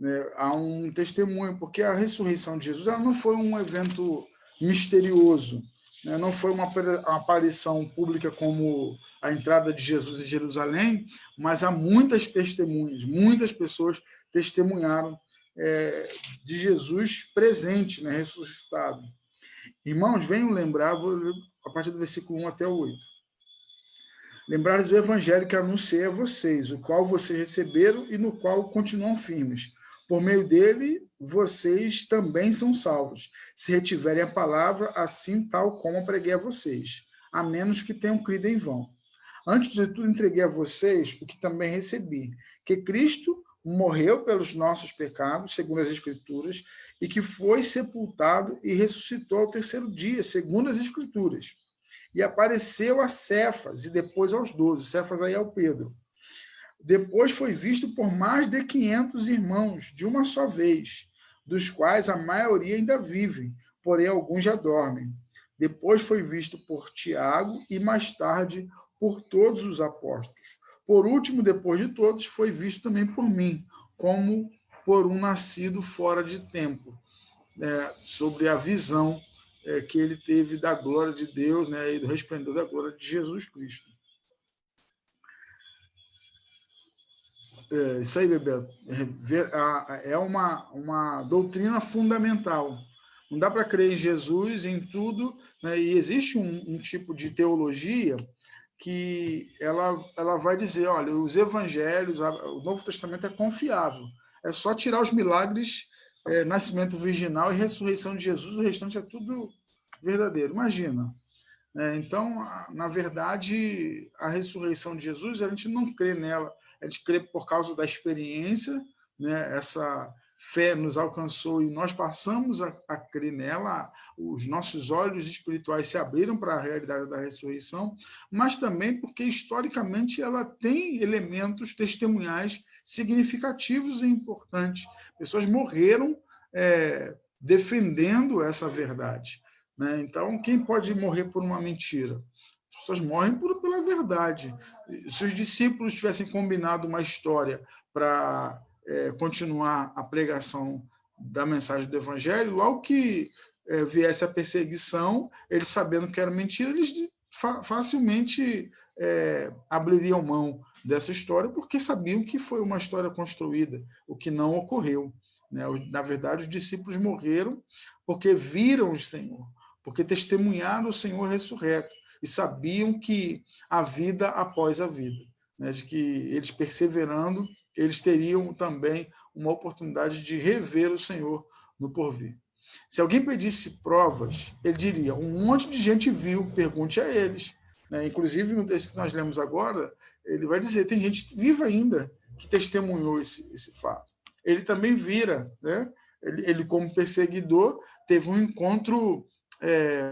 né, há um testemunho, porque a ressurreição de Jesus ela não foi um evento misterioso, né, não foi uma aparição pública como a entrada de Jesus em Jerusalém, mas há muitas testemunhas, muitas pessoas testemunharam de Jesus presente, né, ressuscitado. Irmãos, venham lembrar, vou ler a partir do versículo 1 até o 8. Lembrares do evangelho que anunciei a vocês, o qual vocês receberam e no qual continuam firmes. Por meio dele, vocês também são salvos, se retiverem a palavra, assim tal como preguei a vocês, a menos que tenham crido em vão. Antes de tudo, entreguei a vocês o que também recebi, que Cristo morreu pelos nossos pecados, segundo as Escrituras, e que foi sepultado e ressuscitou ao terceiro dia, segundo as Escrituras. E apareceu a Cefas, e depois aos 12. Cefas aí é o Pedro. Depois foi visto por mais de 500 irmãos, de uma só vez, dos quais a maioria ainda vivem, porém alguns já dormem. Depois foi visto por Tiago e mais tarde por todos os apóstolos. Por último, depois de todos, foi visto também por mim, como por um nascido fora de tempo, sobre a visão que ele teve da glória de Deus, né, e do resplendor da glória de Jesus Cristo. Isso aí, Bebeto. É uma doutrina fundamental. Não dá para crer em Jesus, em tudo, né, e existe um tipo de teologia que ela vai dizer, olha, os evangelhos, o Novo Testamento é confiável, é só tirar os milagres, nascimento virginal e ressurreição de Jesus, o restante é tudo verdadeiro. Imagina. Então, na verdade, a ressurreição de Jesus, a gente não crê nela, a gente crê por causa da experiência, né? Essa fé nos alcançou e nós passamos a crer nela, os nossos olhos espirituais se abriram para a realidade da ressurreição, mas também porque, historicamente, ela tem elementos testemunhais significativos e importantes. Pessoas morreram defendendo essa verdade, né? Então, quem pode morrer por uma mentira? As pessoas morrem pela verdade. Se os discípulos tivessem combinado uma história para continuar a pregação da mensagem do evangelho, logo que viesse a perseguição, eles sabendo que era mentira, eles facilmente abririam mão dessa história, porque sabiam que foi uma história construída, o que não ocorreu, né? Na verdade, os discípulos morreram porque viram o Senhor, porque testemunharam o Senhor ressurreto e sabiam que a vida após a vida, né? De que eles perseverando, eles teriam também uma oportunidade de rever o Senhor no porvir. Se alguém pedisse provas, ele diria, um monte de gente viu, pergunte a eles, né? Inclusive, no texto que nós lemos agora, ele vai dizer, tem gente viva ainda que testemunhou esse fato. Ele também vira, né? Ele como perseguidor, teve um encontro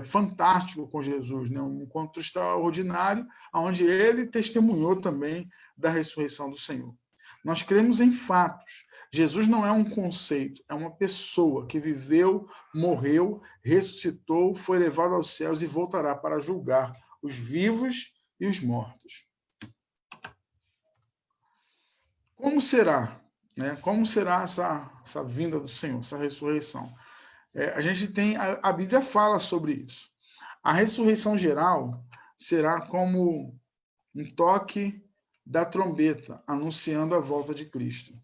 fantástico com Jesus, né? Um encontro extraordinário, onde ele testemunhou também da ressurreição do Senhor. Nós cremos em fatos. Jesus não é um conceito, é uma pessoa que viveu, morreu, ressuscitou, foi levado aos céus e voltará para julgar os vivos e os mortos. Como será? Né? Como será essa vinda do Senhor, essa ressurreição? A gente tem, a Bíblia fala sobre isso. A ressurreição geral será como um toque da trombeta, anunciando a volta de Cristo.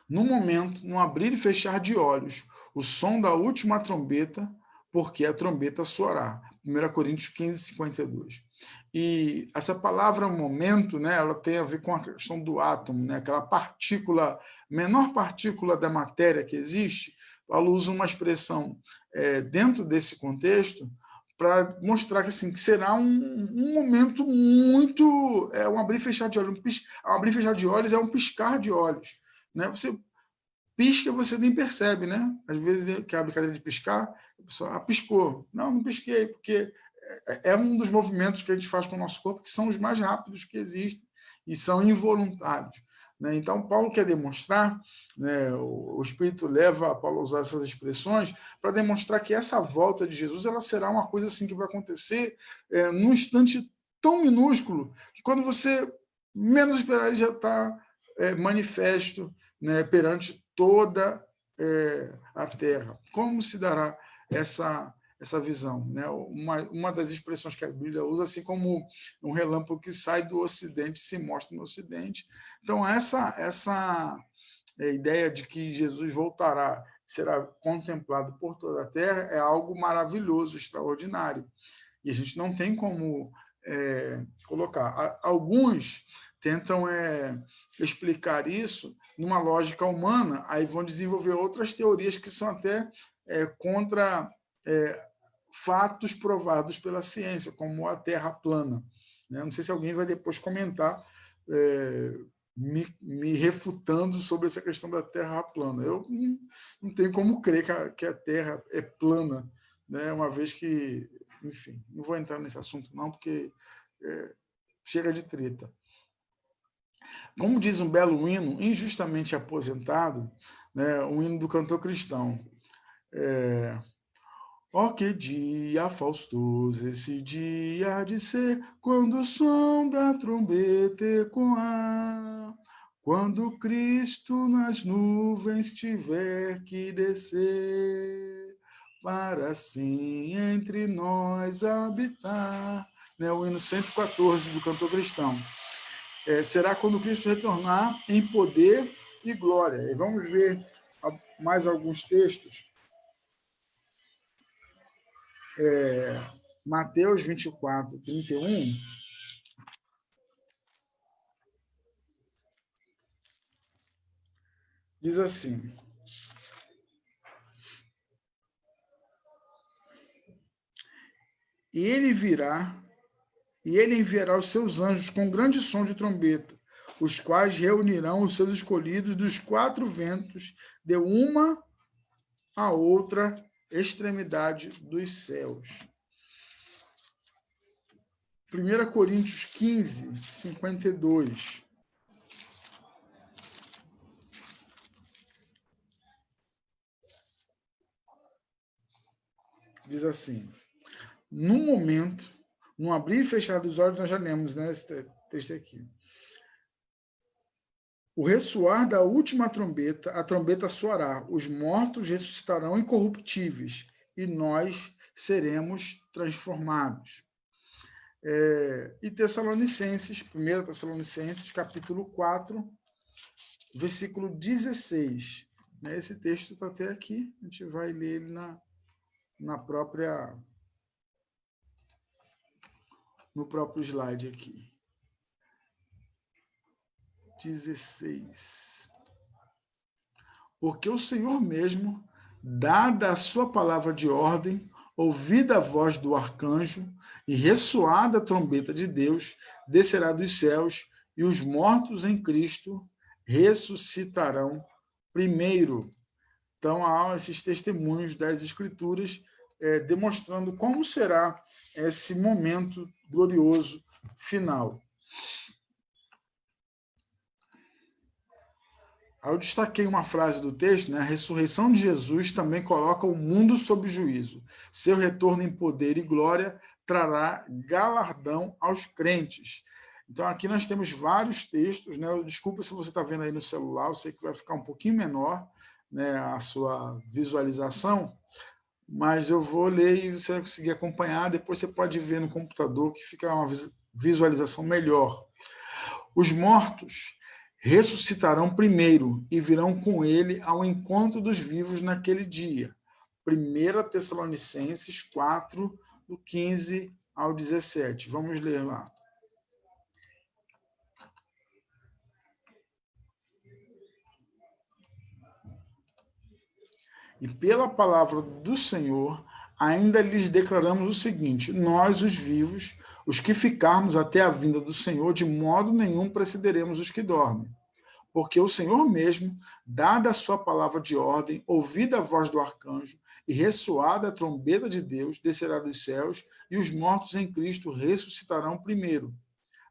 No momento, no abrir e fechar de olhos, o som da última trombeta, porque a trombeta soará. 1 Coríntios 15, 52. E essa palavra momento, né, ela tem a ver com a questão do átomo, né, aquela partícula, menor partícula da matéria que existe. Paulo usa uma expressão dentro desse contexto para mostrar que, assim, que será um momento muito... um abrir e fechar de olhos. Um abrir e fechar de olhos é um piscar de olhos, né? Você pisca, você nem percebe, né? Às vezes, que a brincadeira de piscar, a pessoa piscou. Não pisquei, porque é um dos movimentos que a gente faz com o nosso corpo que são os mais rápidos que existem e são involuntários, né? Então, Paulo quer demonstrar, né, o Espírito leva Paulo a usar essas expressões para demonstrar que essa volta de Jesus ela será uma coisa assim que vai acontecer num instante tão minúsculo que quando você menos esperar ele já está manifesto, né, perante toda a terra. Como se dará essa visão? Né? Uma das expressões que a Bíblia usa, assim como um relâmpago que sai do Ocidente e se mostra no Ocidente. Então, essa ideia de que Jesus voltará, será contemplado por toda a terra, é algo maravilhoso, extraordinário. E a gente não tem como colocar. Alguns tentam explicar isso numa lógica humana, aí vão desenvolver outras teorias que são até contra fatos provados pela ciência, como a Terra plana. Né? Não sei se alguém vai depois comentar, me refutando sobre essa questão da Terra plana. Eu não tenho como crer que a Terra é plana, né? Uma vez que, enfim, não vou entrar nesse assunto não, porque chega de treta. Como diz um belo hino, injustamente aposentado, né, um hino do cantor cristão. Oh, que dia faustoso esse dia há de ser, quando o som da trombeta ecoar, quando Cristo nas nuvens tiver que descer, para assim entre nós habitar. Né, o hino 114 do cantor cristão. Será quando Cristo retornar em poder e glória. E vamos ver mais alguns textos. Mateus 24, 31. Diz assim: E ele enviará os seus anjos com grande som de trombeta, os quais reunirão os seus escolhidos dos 4 ventos, de uma a outra extremidade dos céus. 1 Coríntios 15, 52. Diz assim: num momento, num abrir e fechar dos olhos, nós já lemos, né, esse texto aqui. O ressoar da última trombeta, a trombeta soará, os mortos ressuscitarão incorruptíveis, e nós seremos transformados. E Tessalonicenses, 1 Tessalonicenses, capítulo 4, versículo 16. Esse texto está até aqui, a gente vai ler ele no próprio slide aqui. 16. Porque o Senhor mesmo, dada a sua palavra de ordem, ouvida a voz do arcanjo e ressoada a trombeta de Deus, descerá dos céus, e os mortos em Cristo ressuscitarão primeiro. Então, há esses testemunhos das Escrituras demonstrando como será esse momento glorioso final. Eu destaquei uma frase do texto, né? A ressurreição de Jesus também coloca o mundo sob juízo. Seu retorno em poder e glória trará galardão aos crentes. Então, aqui nós temos vários textos, né? Desculpa se você está vendo aí no celular, eu sei que vai ficar um pouquinho menor, né, a sua visualização, mas eu vou ler e você vai conseguir acompanhar, depois você pode ver no computador, que fica uma visualização melhor. Os mortos ressuscitarão primeiro e virão com ele ao encontro dos vivos naquele dia. 1 Tessalonicenses 4, do 15 ao 17. Vamos ler lá. E pela palavra do Senhor, ainda lhes declaramos o seguinte: nós, os vivos, os que ficarmos até a vinda do Senhor, de modo nenhum precederemos os que dormem. Porque o Senhor mesmo, dada a sua palavra de ordem, ouvida a voz do arcanjo e ressoada a trombeta de Deus, descerá dos céus, e os mortos em Cristo ressuscitarão primeiro.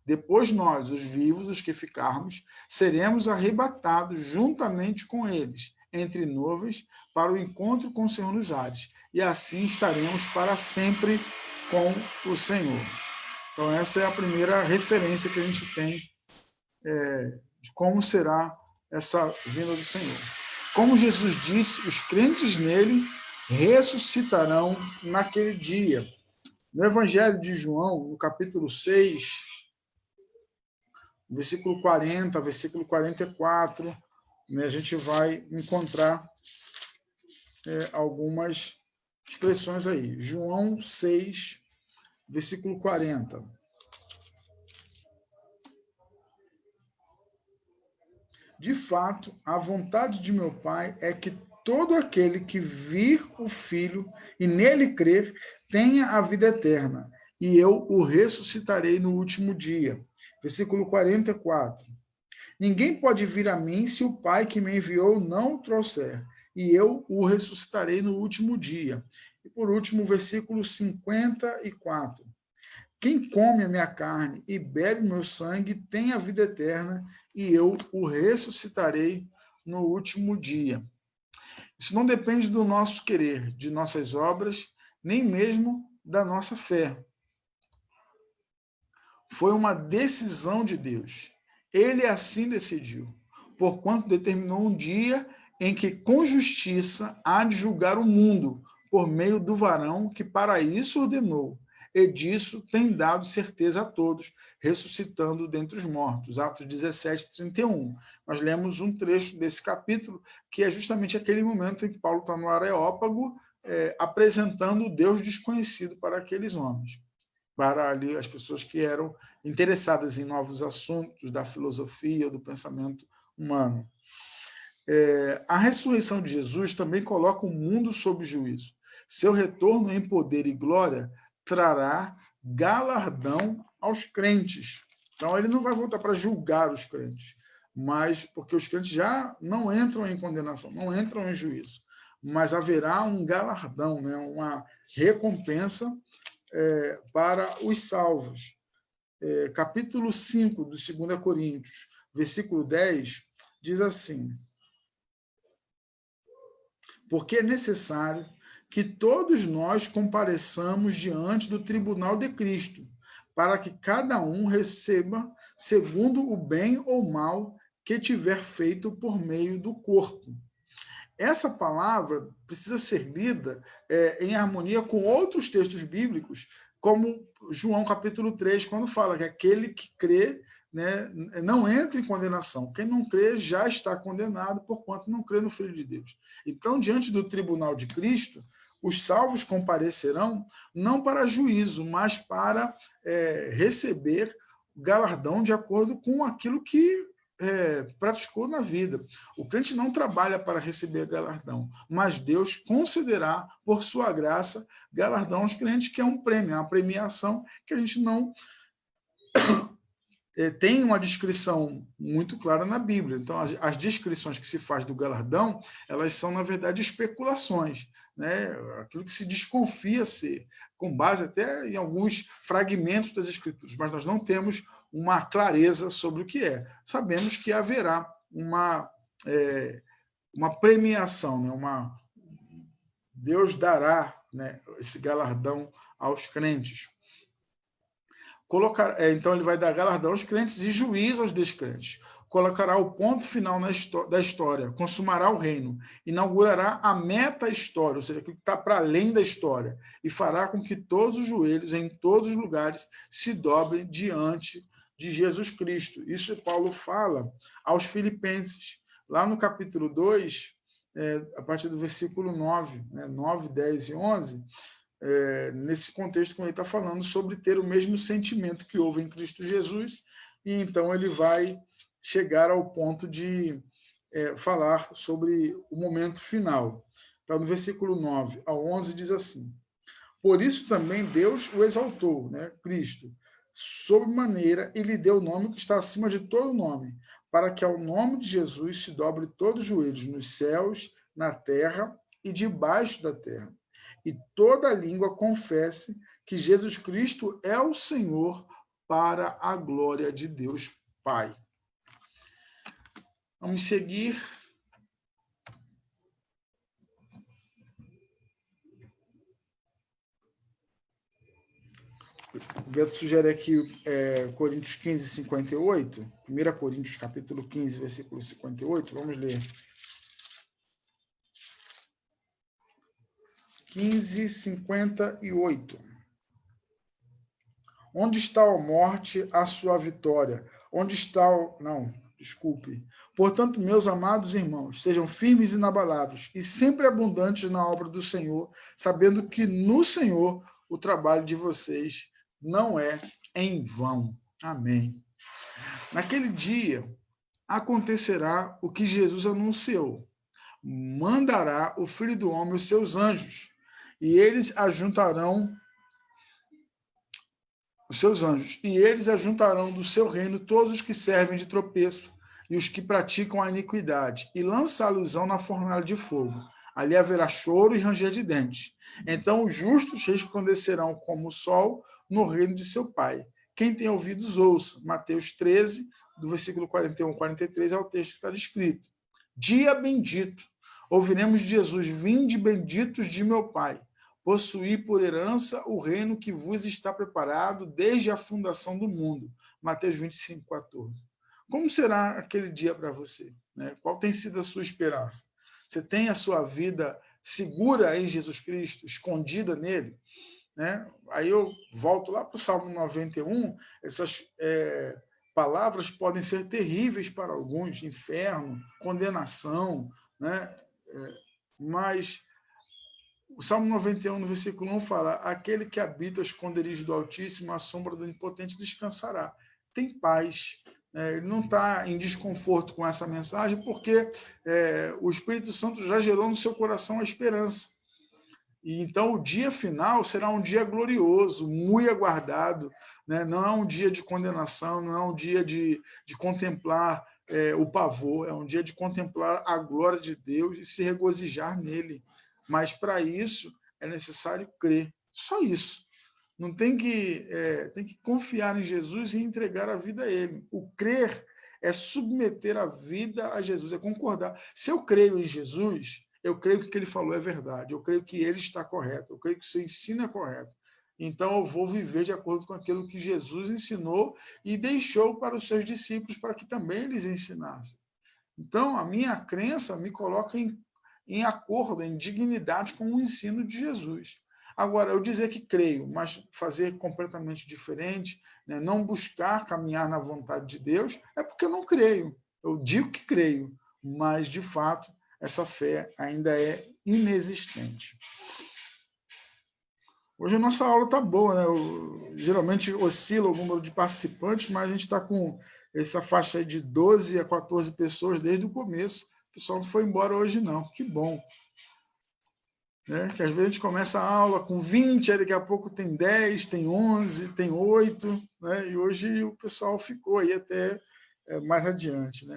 Depois nós, os vivos, os que ficarmos, seremos arrebatados juntamente com eles, entre nuvens, para o encontro com o Senhor nos ares, e assim estaremos para sempre com o Senhor. Então, essa é a primeira referência que a gente tem de como será essa vinda do Senhor. Como Jesus disse, os crentes nele ressuscitarão naquele dia. No Evangelho de João, no capítulo 6, versículo 40, versículo 44, né, a gente vai encontrar algumas expressões aí. João 6, versículo 40. De fato, a vontade de meu Pai é que todo aquele que vir o Filho e nele crer tenha a vida eterna, e eu o ressuscitarei no último dia. Versículo 44. Ninguém pode vir a mim se o Pai que me enviou não o trouxer, e eu o ressuscitarei no último dia. E por último, versículo 54. Quem come a minha carne e bebe o meu sangue tem a vida eterna, e eu o ressuscitarei no último dia. Isso não depende do nosso querer, de nossas obras, nem mesmo da nossa fé. Foi uma decisão de Deus. Ele assim decidiu, porquanto determinou um dia em que, com justiça, há de julgar o mundo, por meio do varão que para isso ordenou, e disso tem dado certeza a todos, ressuscitando dentre os mortos. Atos 17, 31. Nós lemos um trecho desse capítulo, que é justamente aquele momento em que Paulo está no Areópago, apresentando o Deus desconhecido para aqueles homens, para ali as pessoas que eram interessadas em novos assuntos da filosofia, do pensamento humano. A ressurreição de Jesus também coloca o mundo sob juízo. Seu retorno em poder e glória trará galardão aos crentes. Então, ele não vai voltar para julgar os crentes, mas porque os crentes já não entram em condenação, não entram em juízo, mas haverá um galardão, né, uma recompensa para os salvos. Capítulo 5 do 2 Coríntios, versículo 10, diz assim: porque é necessário que todos nós compareçamos diante do tribunal de Cristo, para que cada um receba segundo o bem ou mal que tiver feito por meio do corpo. Essa palavra precisa ser lida em harmonia com outros textos bíblicos, como João capítulo 3, quando fala que aquele que crê, né, não entra em condenação. Quem não crê já está condenado, porquanto não crê no Filho de Deus. Então, diante do tribunal de Cristo, os salvos comparecerão não para juízo, mas para receber o galardão de acordo com aquilo que praticou na vida. O crente não trabalha para receber galardão, mas Deus concederá, por sua graça, galardão aos crentes, que é um prêmio, é uma premiação que a gente não tem uma descrição muito clara na Bíblia. Então, as descrições que se faz do galardão, elas são, na verdade, especulações, né? Aquilo que se desconfia ser, com base até em alguns fragmentos das Escrituras, mas nós não temos uma clareza sobre o que é. Sabemos que haverá uma premiação, né? Deus dará, né, esse galardão aos crentes. Então, ele vai dar galardão aos crentes e juízo aos descrentes. Colocará o ponto final da história, consumará o reino, inaugurará a meta-história, ou seja, aquilo que está para além da história, e fará com que todos os joelhos, em todos os lugares, se dobrem diante de Jesus Cristo. Isso Paulo fala aos Filipenses, lá no capítulo 2, a partir do versículo 9, né, 9, 10 e 11, nesse contexto, quando ele está falando sobre ter o mesmo sentimento que houve em Cristo Jesus, e então ele vai chegar ao ponto de falar sobre o momento final. Então, no versículo 9 ao 11 diz assim: por isso também Deus o exaltou, né, Cristo, sob maneira, e lhe deu o nome que está acima de todo nome, para que ao nome de Jesus se dobre todos os joelhos nos céus, na terra e debaixo da terra, e toda língua confesse que Jesus Cristo é o Senhor, para a glória de Deus Pai. Vamos seguir. O Beto sugere aqui Coríntios 15, 58. 1 Coríntios, capítulo 15, versículo 58. Vamos ler. 15, 58. Onde está, ó morte, a sua vitória? Onde está o... Não, desculpe. Portanto, meus amados irmãos, sejam firmes e inabaláveis e sempre abundantes na obra do Senhor, sabendo que no Senhor o trabalho de vocês não é em vão. Amém. Naquele dia acontecerá o que Jesus anunciou. Mandará o Filho do Homem os seus anjos, e eles ajuntarão do seu reino todos os que servem de tropeço e os que praticam a iniquidade, e lançá-los-ão na fornalha de fogo. Ali haverá choro e ranger de dentes. Então os justos resplandecerão como o sol no reino de seu Pai. Quem tem ouvidos, ouça. Mateus 13, do versículo 41 ao 43, é o texto que está escrito. Dia bendito. Ouviremos de Jesus: vinde benditos de meu Pai. Possuí por herança o reino que vos está preparado desde a fundação do mundo. Mateus 25, 14. Como será aquele dia para você? Qual tem sido a sua esperança? Você tem a sua vida segura em Jesus Cristo, escondida nele? Aí eu volto lá para o Salmo 91, essas palavras podem ser terríveis para alguns, inferno, condenação, mas o Salmo 91, no versículo 1, fala: aquele que habita o esconderijo do Altíssimo, à sombra do Onipotente descansará. Tem paz. Ele não está em desconforto com essa mensagem, porque o Espírito Santo já gerou no seu coração a esperança. E então o dia final será um dia glorioso, muito aguardado, Não é um dia de condenação, não é um dia de contemplar o pavor, é um dia de contemplar a glória de Deus e se regozijar nele. Mas para isso é necessário crer, só isso. Não tem que confiar em Jesus e entregar a vida a ele. O crer é submeter a vida a Jesus, é concordar. Se eu creio em Jesus, eu creio que o que ele falou é verdade, eu creio que ele está correto, eu creio que o seu ensino é correto. Então eu vou viver de acordo com aquilo que Jesus ensinou e deixou para os seus discípulos, para que também eles ensinassem. Então a minha crença me coloca em acordo, em dignidade com o ensino de Jesus. Agora, eu dizer que creio, mas fazer completamente diferente, não buscar caminhar na vontade de Deus, é porque eu não creio. Eu digo que creio, mas, de fato, essa fé ainda é inexistente. Hoje a nossa aula está boa, geralmente oscila o número de participantes, mas a gente está com essa faixa de 12 a 14 pessoas desde o começo. O pessoal não foi embora hoje, não. Que bom. Que às vezes a gente começa a aula com 20, aí daqui a pouco tem 10, tem 11, tem 8, e hoje o pessoal ficou aí até mais adiante.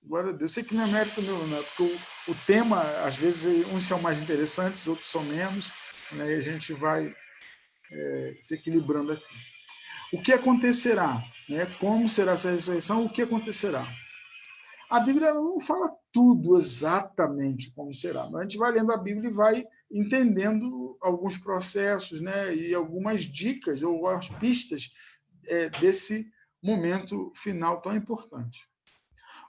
Glória a Deus. Eu sei que não é mérito meu, porque o tema, às vezes, uns são mais interessantes, outros são menos, e a gente vai se equilibrando aqui. O que acontecerá? Como será essa ressurreição? O que acontecerá? A Bíblia não fala tudo exatamente como será, mas a gente vai lendo a Bíblia e vai entendendo alguns processos, e algumas dicas ou as pistas desse momento final tão importante.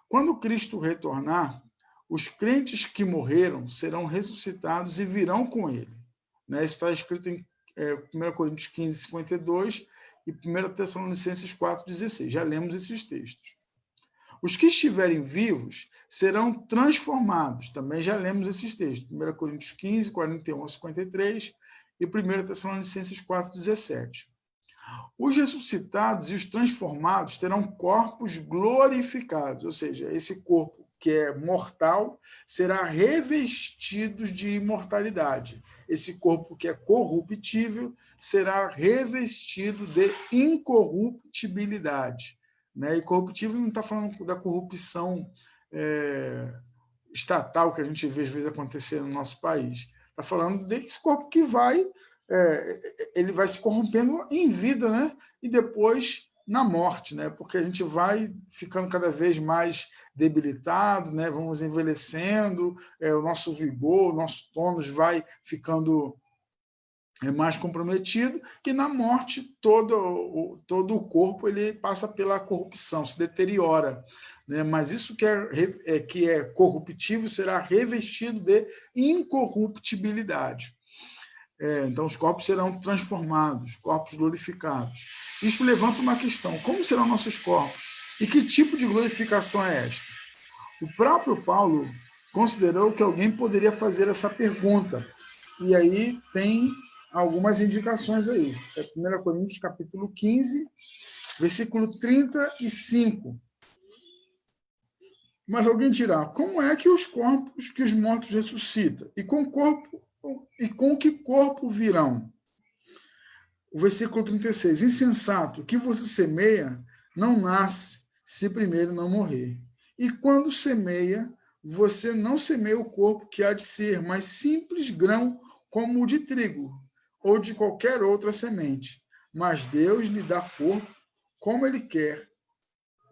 Quando Cristo retornar, os crentes que morreram serão ressuscitados e virão com ele. Isso está escrito em 1 Coríntios 15, 52 e 1 Tessalonicenses 4, 16. Já lemos esses textos. Os que estiverem vivos serão transformados. Também já lemos esses textos. 1 Coríntios 15, 41 a 53 e 1 Tessalonicenses 4, 17. Os ressuscitados e os transformados terão corpos glorificados, ou seja, esse corpo que é mortal será revestido de imortalidade. Esse corpo que é corruptível será revestido de incorruptibilidade. E corruptível não está falando da corrupção estatal que a gente vê às vezes acontecer no nosso país. Está falando desse corpo que ele vai se corrompendo em vida, e depois na morte, porque a gente vai ficando cada vez mais debilitado, vamos envelhecendo, o nosso vigor, o nosso tônus vai ficando é mais comprometido, e na morte todo o corpo ele passa pela corrupção, se deteriora, né? Mas isso que é corruptível será revestido de incorruptibilidade. Então os corpos serão transformados, corpos glorificados. Isso levanta uma questão: como serão nossos corpos? E que tipo de glorificação é esta? O próprio Paulo considerou que alguém poderia fazer essa pergunta, e aí tem algumas indicações aí. É 1 Coríntios capítulo 15, versículo 35. Mas alguém dirá: como é que os corpos que os mortos ressuscitam? E com que corpo virão? O versículo 36. Insensato, o que você semeia não nasce se primeiro não morrer. E quando semeia, você não semeia o corpo que há de ser, mas simples grão como o de trigo, ou de qualquer outra semente. Mas Deus lhe dá corpo como Ele quer.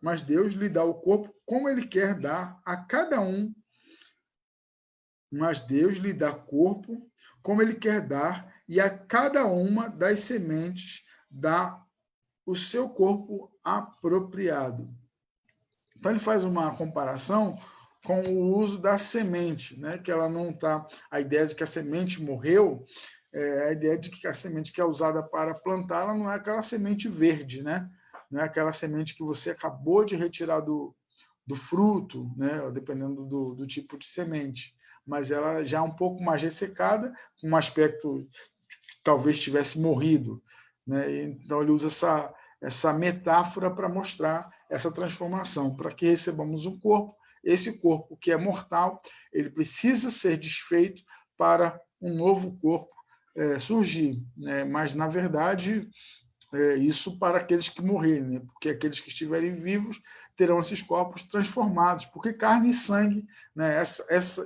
Mas Deus lhe dá o corpo como Ele quer dar a cada um. Mas Deus lhe dá corpo como Ele quer dar, e a cada uma das sementes dá o seu corpo apropriado. Então ele faz uma comparação com o uso da semente, né? Que ela não está... A ideia de que a semente morreu, a ideia de que a semente que é usada para plantar, ela não é aquela semente verde, né? Não é aquela semente que você acabou de retirar do fruto, né? Dependendo do tipo de semente. Mas ela já é um pouco mais ressecada, com um aspecto que talvez tivesse morrido, né? Então ele usa essa metáfora para mostrar essa transformação, para que recebamos um corpo. Esse corpo que é mortal, ele precisa ser desfeito para um novo corpo surgir, né? Mas, na verdade, isso para aqueles que morrerem, né? Porque aqueles que estiverem vivos terão esses corpos transformados, porque carne e sangue, né?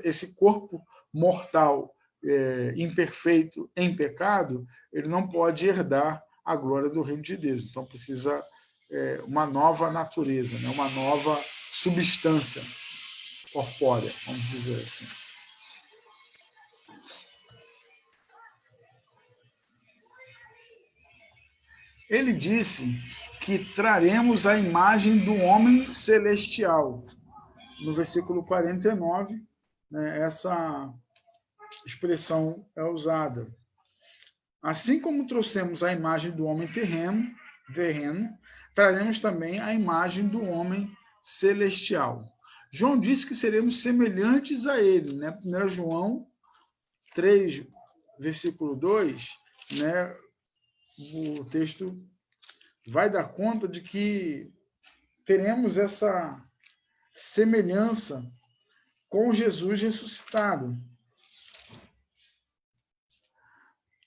Esse corpo mortal imperfeito em pecado, ele não pode herdar a glória do reino de Deus. Então precisa uma nova natureza, né? Uma nova substância corpórea, vamos dizer assim. Ele disse que traremos a imagem do homem celestial. No versículo 49, né, essa expressão é usada. Assim como trouxemos a imagem do homem terreno, traremos também a imagem do homem celestial. João disse que seremos semelhantes a ele, né? 1 João 3, versículo 2, né? O texto vai dar conta de que teremos essa semelhança com Jesus ressuscitado.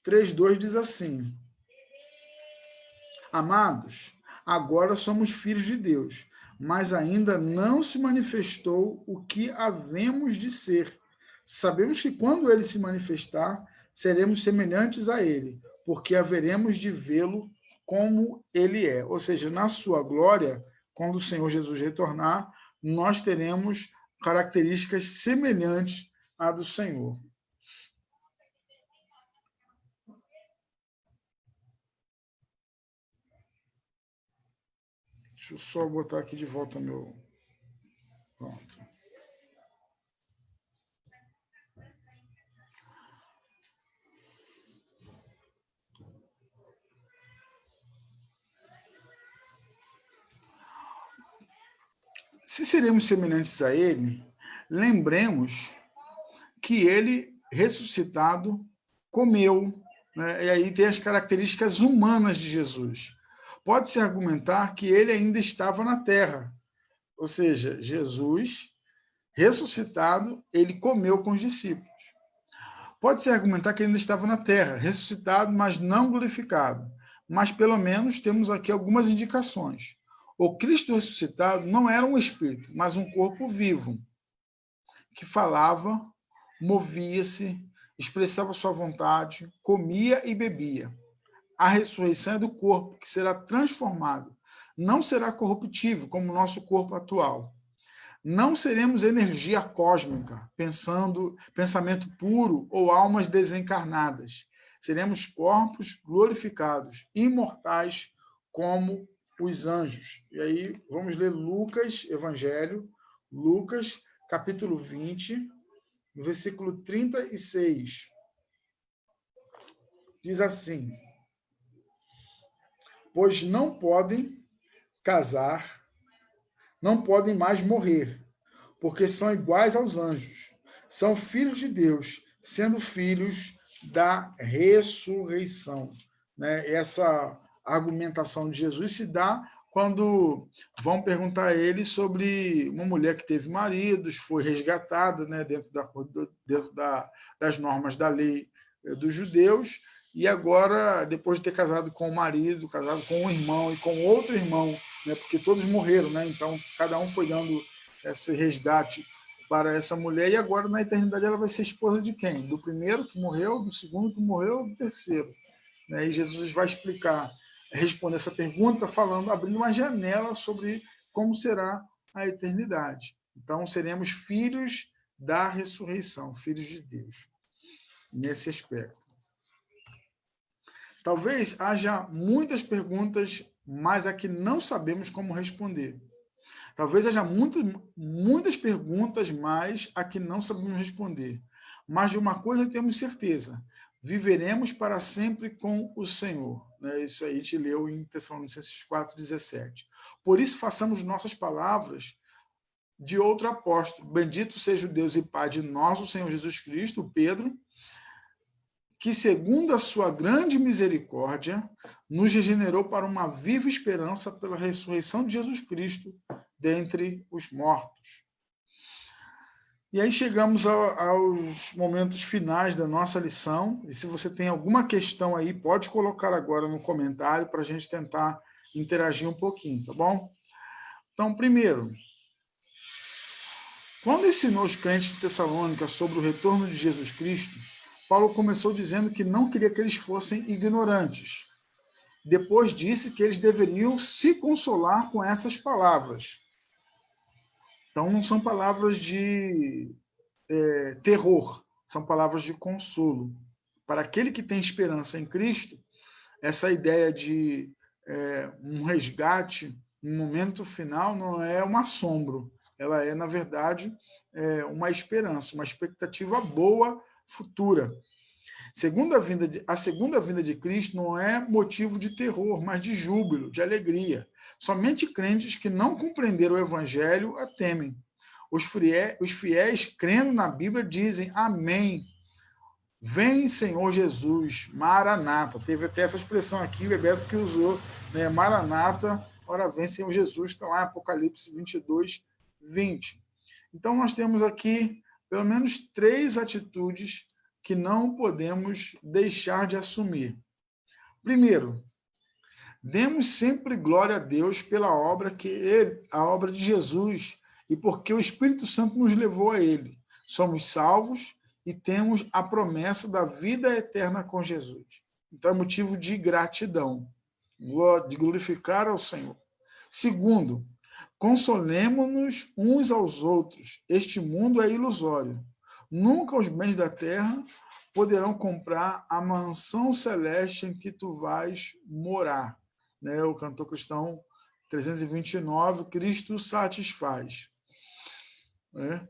3:2 diz assim: Amados, agora somos filhos de Deus, mas ainda não se manifestou o que havemos de ser. Sabemos que quando ele se manifestar, seremos semelhantes a ele, porque haveremos de vê-lo como ele é. Ou seja, na sua glória, quando o Senhor Jesus retornar, nós teremos características semelhantes à do Senhor. Deixa eu só botar aqui de volta meu... Pronto. Se seremos semelhantes a ele, lembremos que ele, ressuscitado, comeu, né? E aí tem as características humanas de Jesus. Pode-se argumentar que ele ainda estava na terra, ou seja, Jesus, ressuscitado, ele comeu com os discípulos. Pode-se argumentar que ele ainda estava na terra, ressuscitado, mas não glorificado. Mas, pelo menos, temos aqui algumas indicações. O Cristo ressuscitado não era um espírito, mas um corpo vivo, que falava, movia-se, expressava sua vontade, comia e bebia. A ressurreição é do corpo, que será transformado. Não será corruptível, como o nosso corpo atual. Não seremos energia cósmica, pensamento puro ou almas desencarnadas. Seremos corpos glorificados, imortais como os anjos. E aí vamos ler Lucas, Evangelho, Lucas, capítulo 20, no versículo 36. Diz assim: pois não podem casar, não podem mais morrer, porque são iguais aos anjos. São filhos de Deus, sendo filhos da ressurreição. Né? Essa argumentação de Jesus se dá quando vão perguntar a ele sobre uma mulher que teve maridos, foi resgatada, né, dentro das normas da lei dos judeus, e agora, depois de ter casado com o marido, casado com um irmão e com outro irmão, né, porque todos morreram, né, então cada um foi dando esse resgate para essa mulher, e agora na eternidade ela vai ser esposa de quem? Do primeiro que morreu, do segundo que morreu, do terceiro. Né? E Jesus vai explicar, responder essa pergunta, falando, abrindo uma janela sobre como será a eternidade. Então, seremos filhos da ressurreição, filhos de Deus, nesse aspecto. Talvez haja muitas perguntas, mas a que não sabemos como responder. Talvez haja muitas perguntas, mas a que não sabemos responder. Mas de uma coisa temos certeza: viveremos para sempre com o Senhor. Isso aí a gente leu em Tessalonicenses 4,17. Por isso, façamos nossas palavras de outro apóstolo. Bendito seja o Deus e Pai de nosso Senhor Jesus Cristo, Pedro, que, segundo a sua grande misericórdia, nos regenerou para uma viva esperança pela ressurreição de Jesus Cristo dentre os mortos. E aí chegamos aos momentos finais da nossa lição, e se você tem alguma questão aí, pode colocar agora no comentário para a gente tentar interagir um pouquinho, tá bom? Então, primeiro, quando ensinou os crentes de Tessalônica sobre o retorno de Jesus Cristo, Paulo começou dizendo que não queria que eles fossem ignorantes. Depois disse que eles deveriam se consolar com essas palavras. Então, não são palavras de terror, são palavras de consolo. Para aquele que tem esperança em Cristo, essa ideia de um resgate, um momento final, não é um assombro. Ela é, na verdade, uma esperança, uma expectativa boa futura. A segunda vinda de Cristo não é motivo de terror, mas de júbilo, de alegria. Somente crentes que não compreenderam o Evangelho a temem. Os fiéis, crendo na Bíblia, dizem amém. Vem, Senhor Jesus, Maranata. Teve até essa expressão aqui, o Bebeto que usou, né? Maranata, ora vem, Senhor Jesus, está lá em Apocalipse 22, 20. Então, nós temos aqui pelo menos 3 atitudes que não podemos deixar de assumir. Primeiro, demos sempre glória a Deus pela obra a obra de Jesus, e porque o Espírito Santo nos levou a ele. Somos salvos e temos a promessa da vida eterna com Jesus. Então é motivo de gratidão, de glorificar ao Senhor. Segundo, consolemo-nos uns aos outros. Este mundo é ilusório. Nunca os bens da terra poderão comprar a mansão celeste em que tu vais morar. Né? O cantor cristão 329, Cristo satisfaz.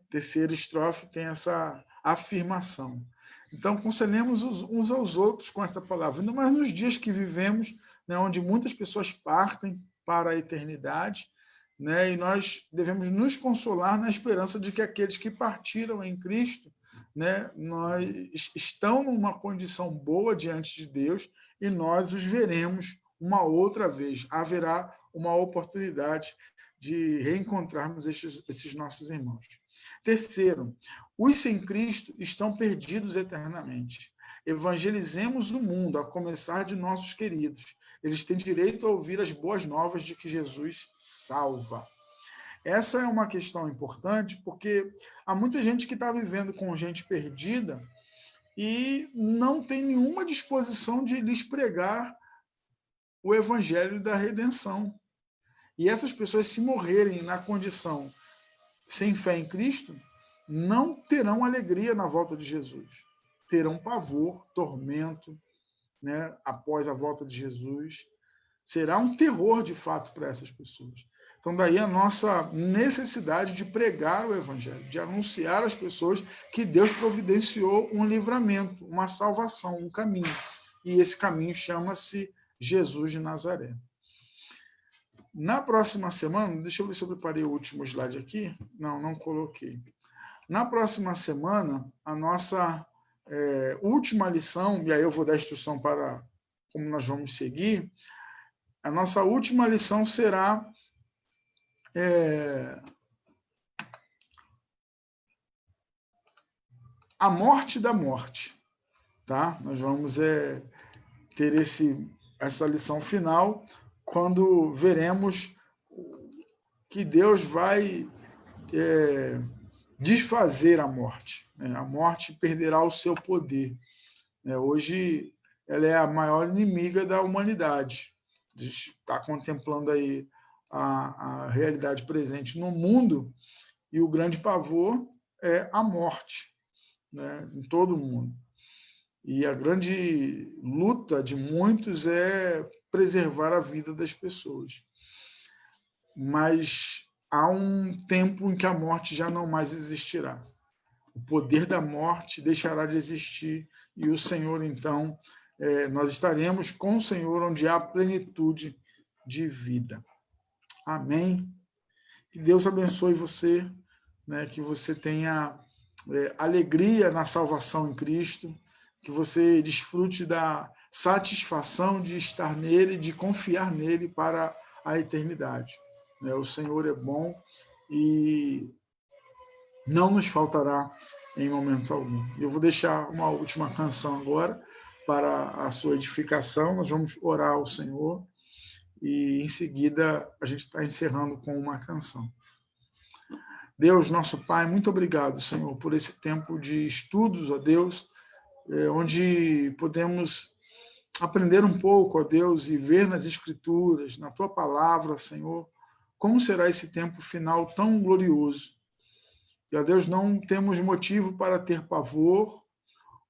Terceira estrofe tem essa afirmação. Então, conselhemos uns aos outros com esta palavra, ainda mais nos dias que vivemos, né, onde muitas pessoas partem para a eternidade, né, e nós devemos nos consolar na esperança de que aqueles que partiram em Cristo, né, estão numa condição boa diante de Deus e nós os veremos uma outra vez. Haverá uma oportunidade de reencontrarmos esses nossos irmãos. Terceiro, os sem Cristo estão perdidos eternamente. Evangelizemos o mundo, a começar de nossos queridos. Eles têm direito a ouvir as boas novas de que Jesus salva. Essa é uma questão importante, porque há muita gente que está vivendo com gente perdida e não tem nenhuma disposição de lhes pregar o evangelho da redenção. E essas pessoas, se morrerem na condição sem fé em Cristo, não terão alegria na volta de Jesus. Terão pavor, tormento, né, após a volta de Jesus, será um terror de fato para essas pessoas. Então, daí a nossa necessidade de pregar o Evangelho, de anunciar às pessoas que Deus providenciou um livramento, uma salvação, um caminho. E esse caminho chama-se Jesus de Nazaré. Na próxima semana, deixa eu ver se eu preparei o último slide aqui. Não coloquei. Na próxima semana, a nossa última lição, e aí eu vou dar a instrução para como nós vamos seguir, a nossa última lição será a morte da morte. Tá? Nós vamos ter essa lição final quando veremos que Deus vai desfazer a morte. Né? A morte perderá o seu poder. Hoje, ela é a maior inimiga da humanidade. A gente está contemplando aí a realidade presente no mundo e o grande pavor é a morte, né? Em todo o mundo. E a grande luta de muitos é preservar a vida das pessoas. Mas há um tempo em que a morte já não mais existirá. O poder da morte deixará de existir e o Senhor, então, nós estaremos com o Senhor onde há plenitude de vida. Amém? Que Deus abençoe você, né? Que você tenha alegria na salvação em Cristo, que você desfrute da satisfação de estar nele, de confiar nele para a eternidade. O Senhor é bom e não nos faltará em momento algum. Eu vou deixar uma última canção agora para a sua edificação. Nós vamos orar ao Senhor e, em seguida, a gente está encerrando com uma canção. Deus, nosso Pai, muito obrigado, Senhor, por esse tempo de estudos, ó Deus, onde podemos aprender um pouco, ó Deus, e ver nas Escrituras, na Tua Palavra, Senhor, como será esse tempo final tão glorioso. E, ó Deus, não temos motivo para ter pavor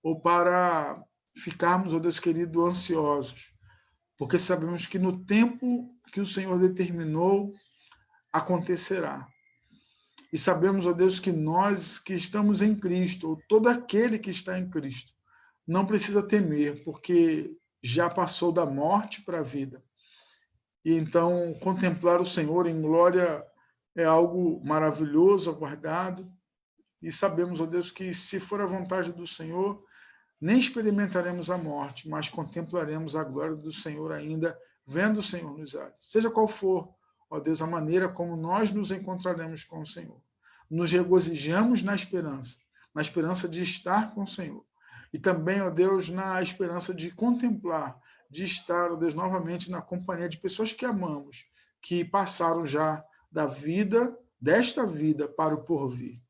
ou para ficarmos, ó Deus querido, ansiosos, porque sabemos que no tempo que o Senhor determinou, acontecerá. E sabemos, ó Deus, que nós que estamos em Cristo, ou todo aquele que está em Cristo, não precisa temer, porque já passou da morte para a vida. E então, contemplar o Senhor em glória é algo maravilhoso, aguardado. E sabemos, ó Deus, que se for a vontade do Senhor, nem experimentaremos a morte, mas contemplaremos a glória do Senhor ainda, vendo o Senhor nos ares. Seja qual for, ó Deus, a maneira como nós nos encontraremos com o Senhor. Nos regozijamos na esperança de estar com o Senhor. E também, ó Deus, na esperança de contemplar, de estar, ó Deus, novamente na companhia de pessoas que amamos, que passaram já da vida, desta vida, para o porvir.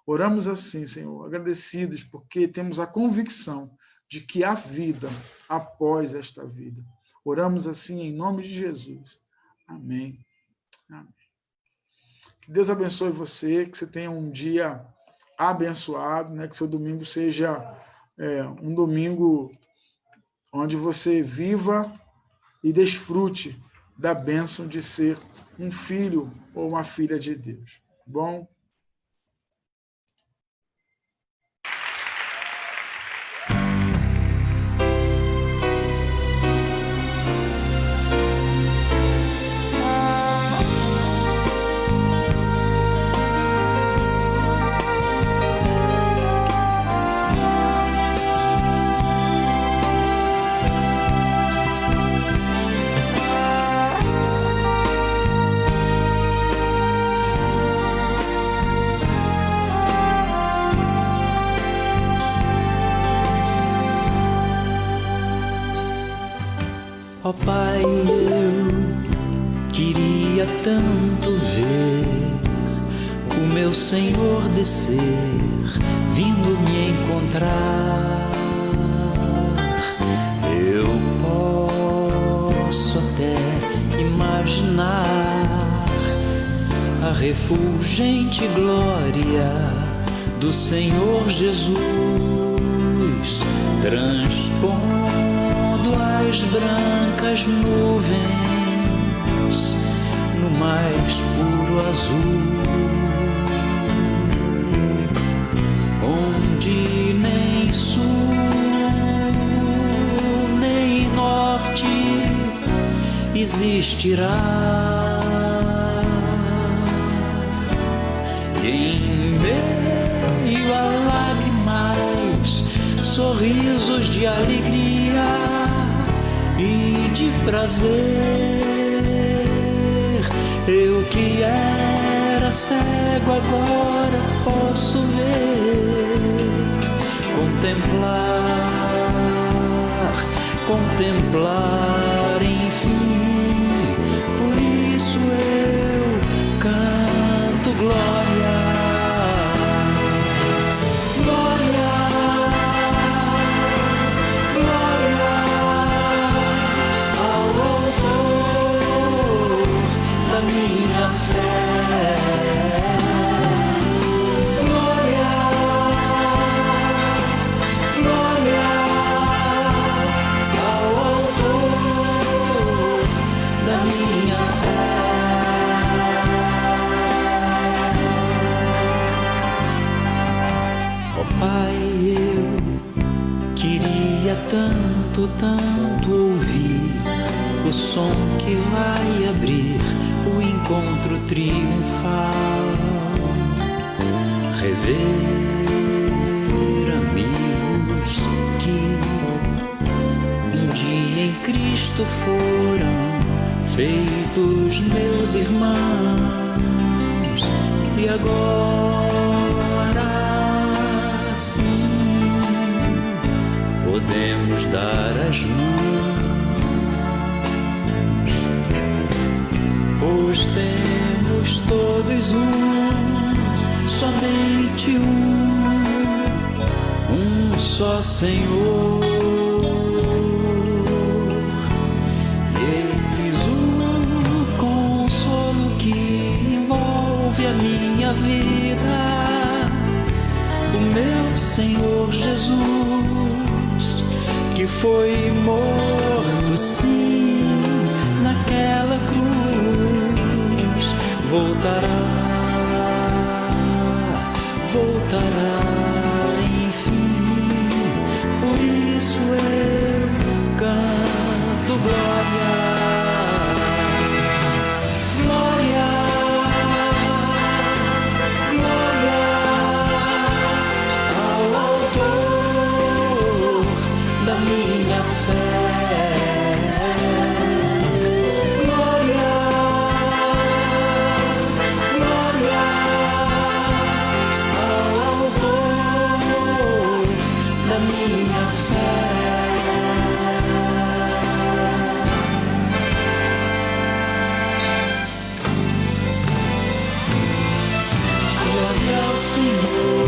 Oramos assim, Senhor, agradecidos, porque temos a convicção de que há vida após esta vida. Oramos assim em nome de Jesus. Amém. Amém. Que Deus abençoe você, que você tenha um dia abençoado, né? Que seu domingo seja um domingo onde você viva e desfrute da bênção de ser um filho ou uma filha de Deus. Bom? Ó Pai, eu queria tanto ver o meu Senhor descer, vindo me encontrar. Eu posso até imaginar a refulgente glória do Senhor Jesus transpondo tuas brancas nuvens no mais puro azul, onde nem sul nem norte existirá. E em meio a lágrimas, sorrisos de alegria e de prazer, eu que era cego agora posso ver, contemplar, enfim. Por isso eu canto glória, glória, glória ao autor da minha fé. Glória, glória ao autor da minha fé. Ó Pai, eu queria tanto, tanto ouvir o som que vai abrir o encontro triunfal, rever amigos que um dia em Cristo foram feitos meus irmãos, e agora sim podemos dar as mãos, pois temos todos somente um só Senhor. Eis o consolo que envolve a minha vida, o meu Senhor Jesus, que foi morto sim naquela cruz, voltará, enfim. Por isso eu canto glória, glória, glória ao autor da minha fé. Glória, glória ao autor da minha fé. Glória ao Senhor.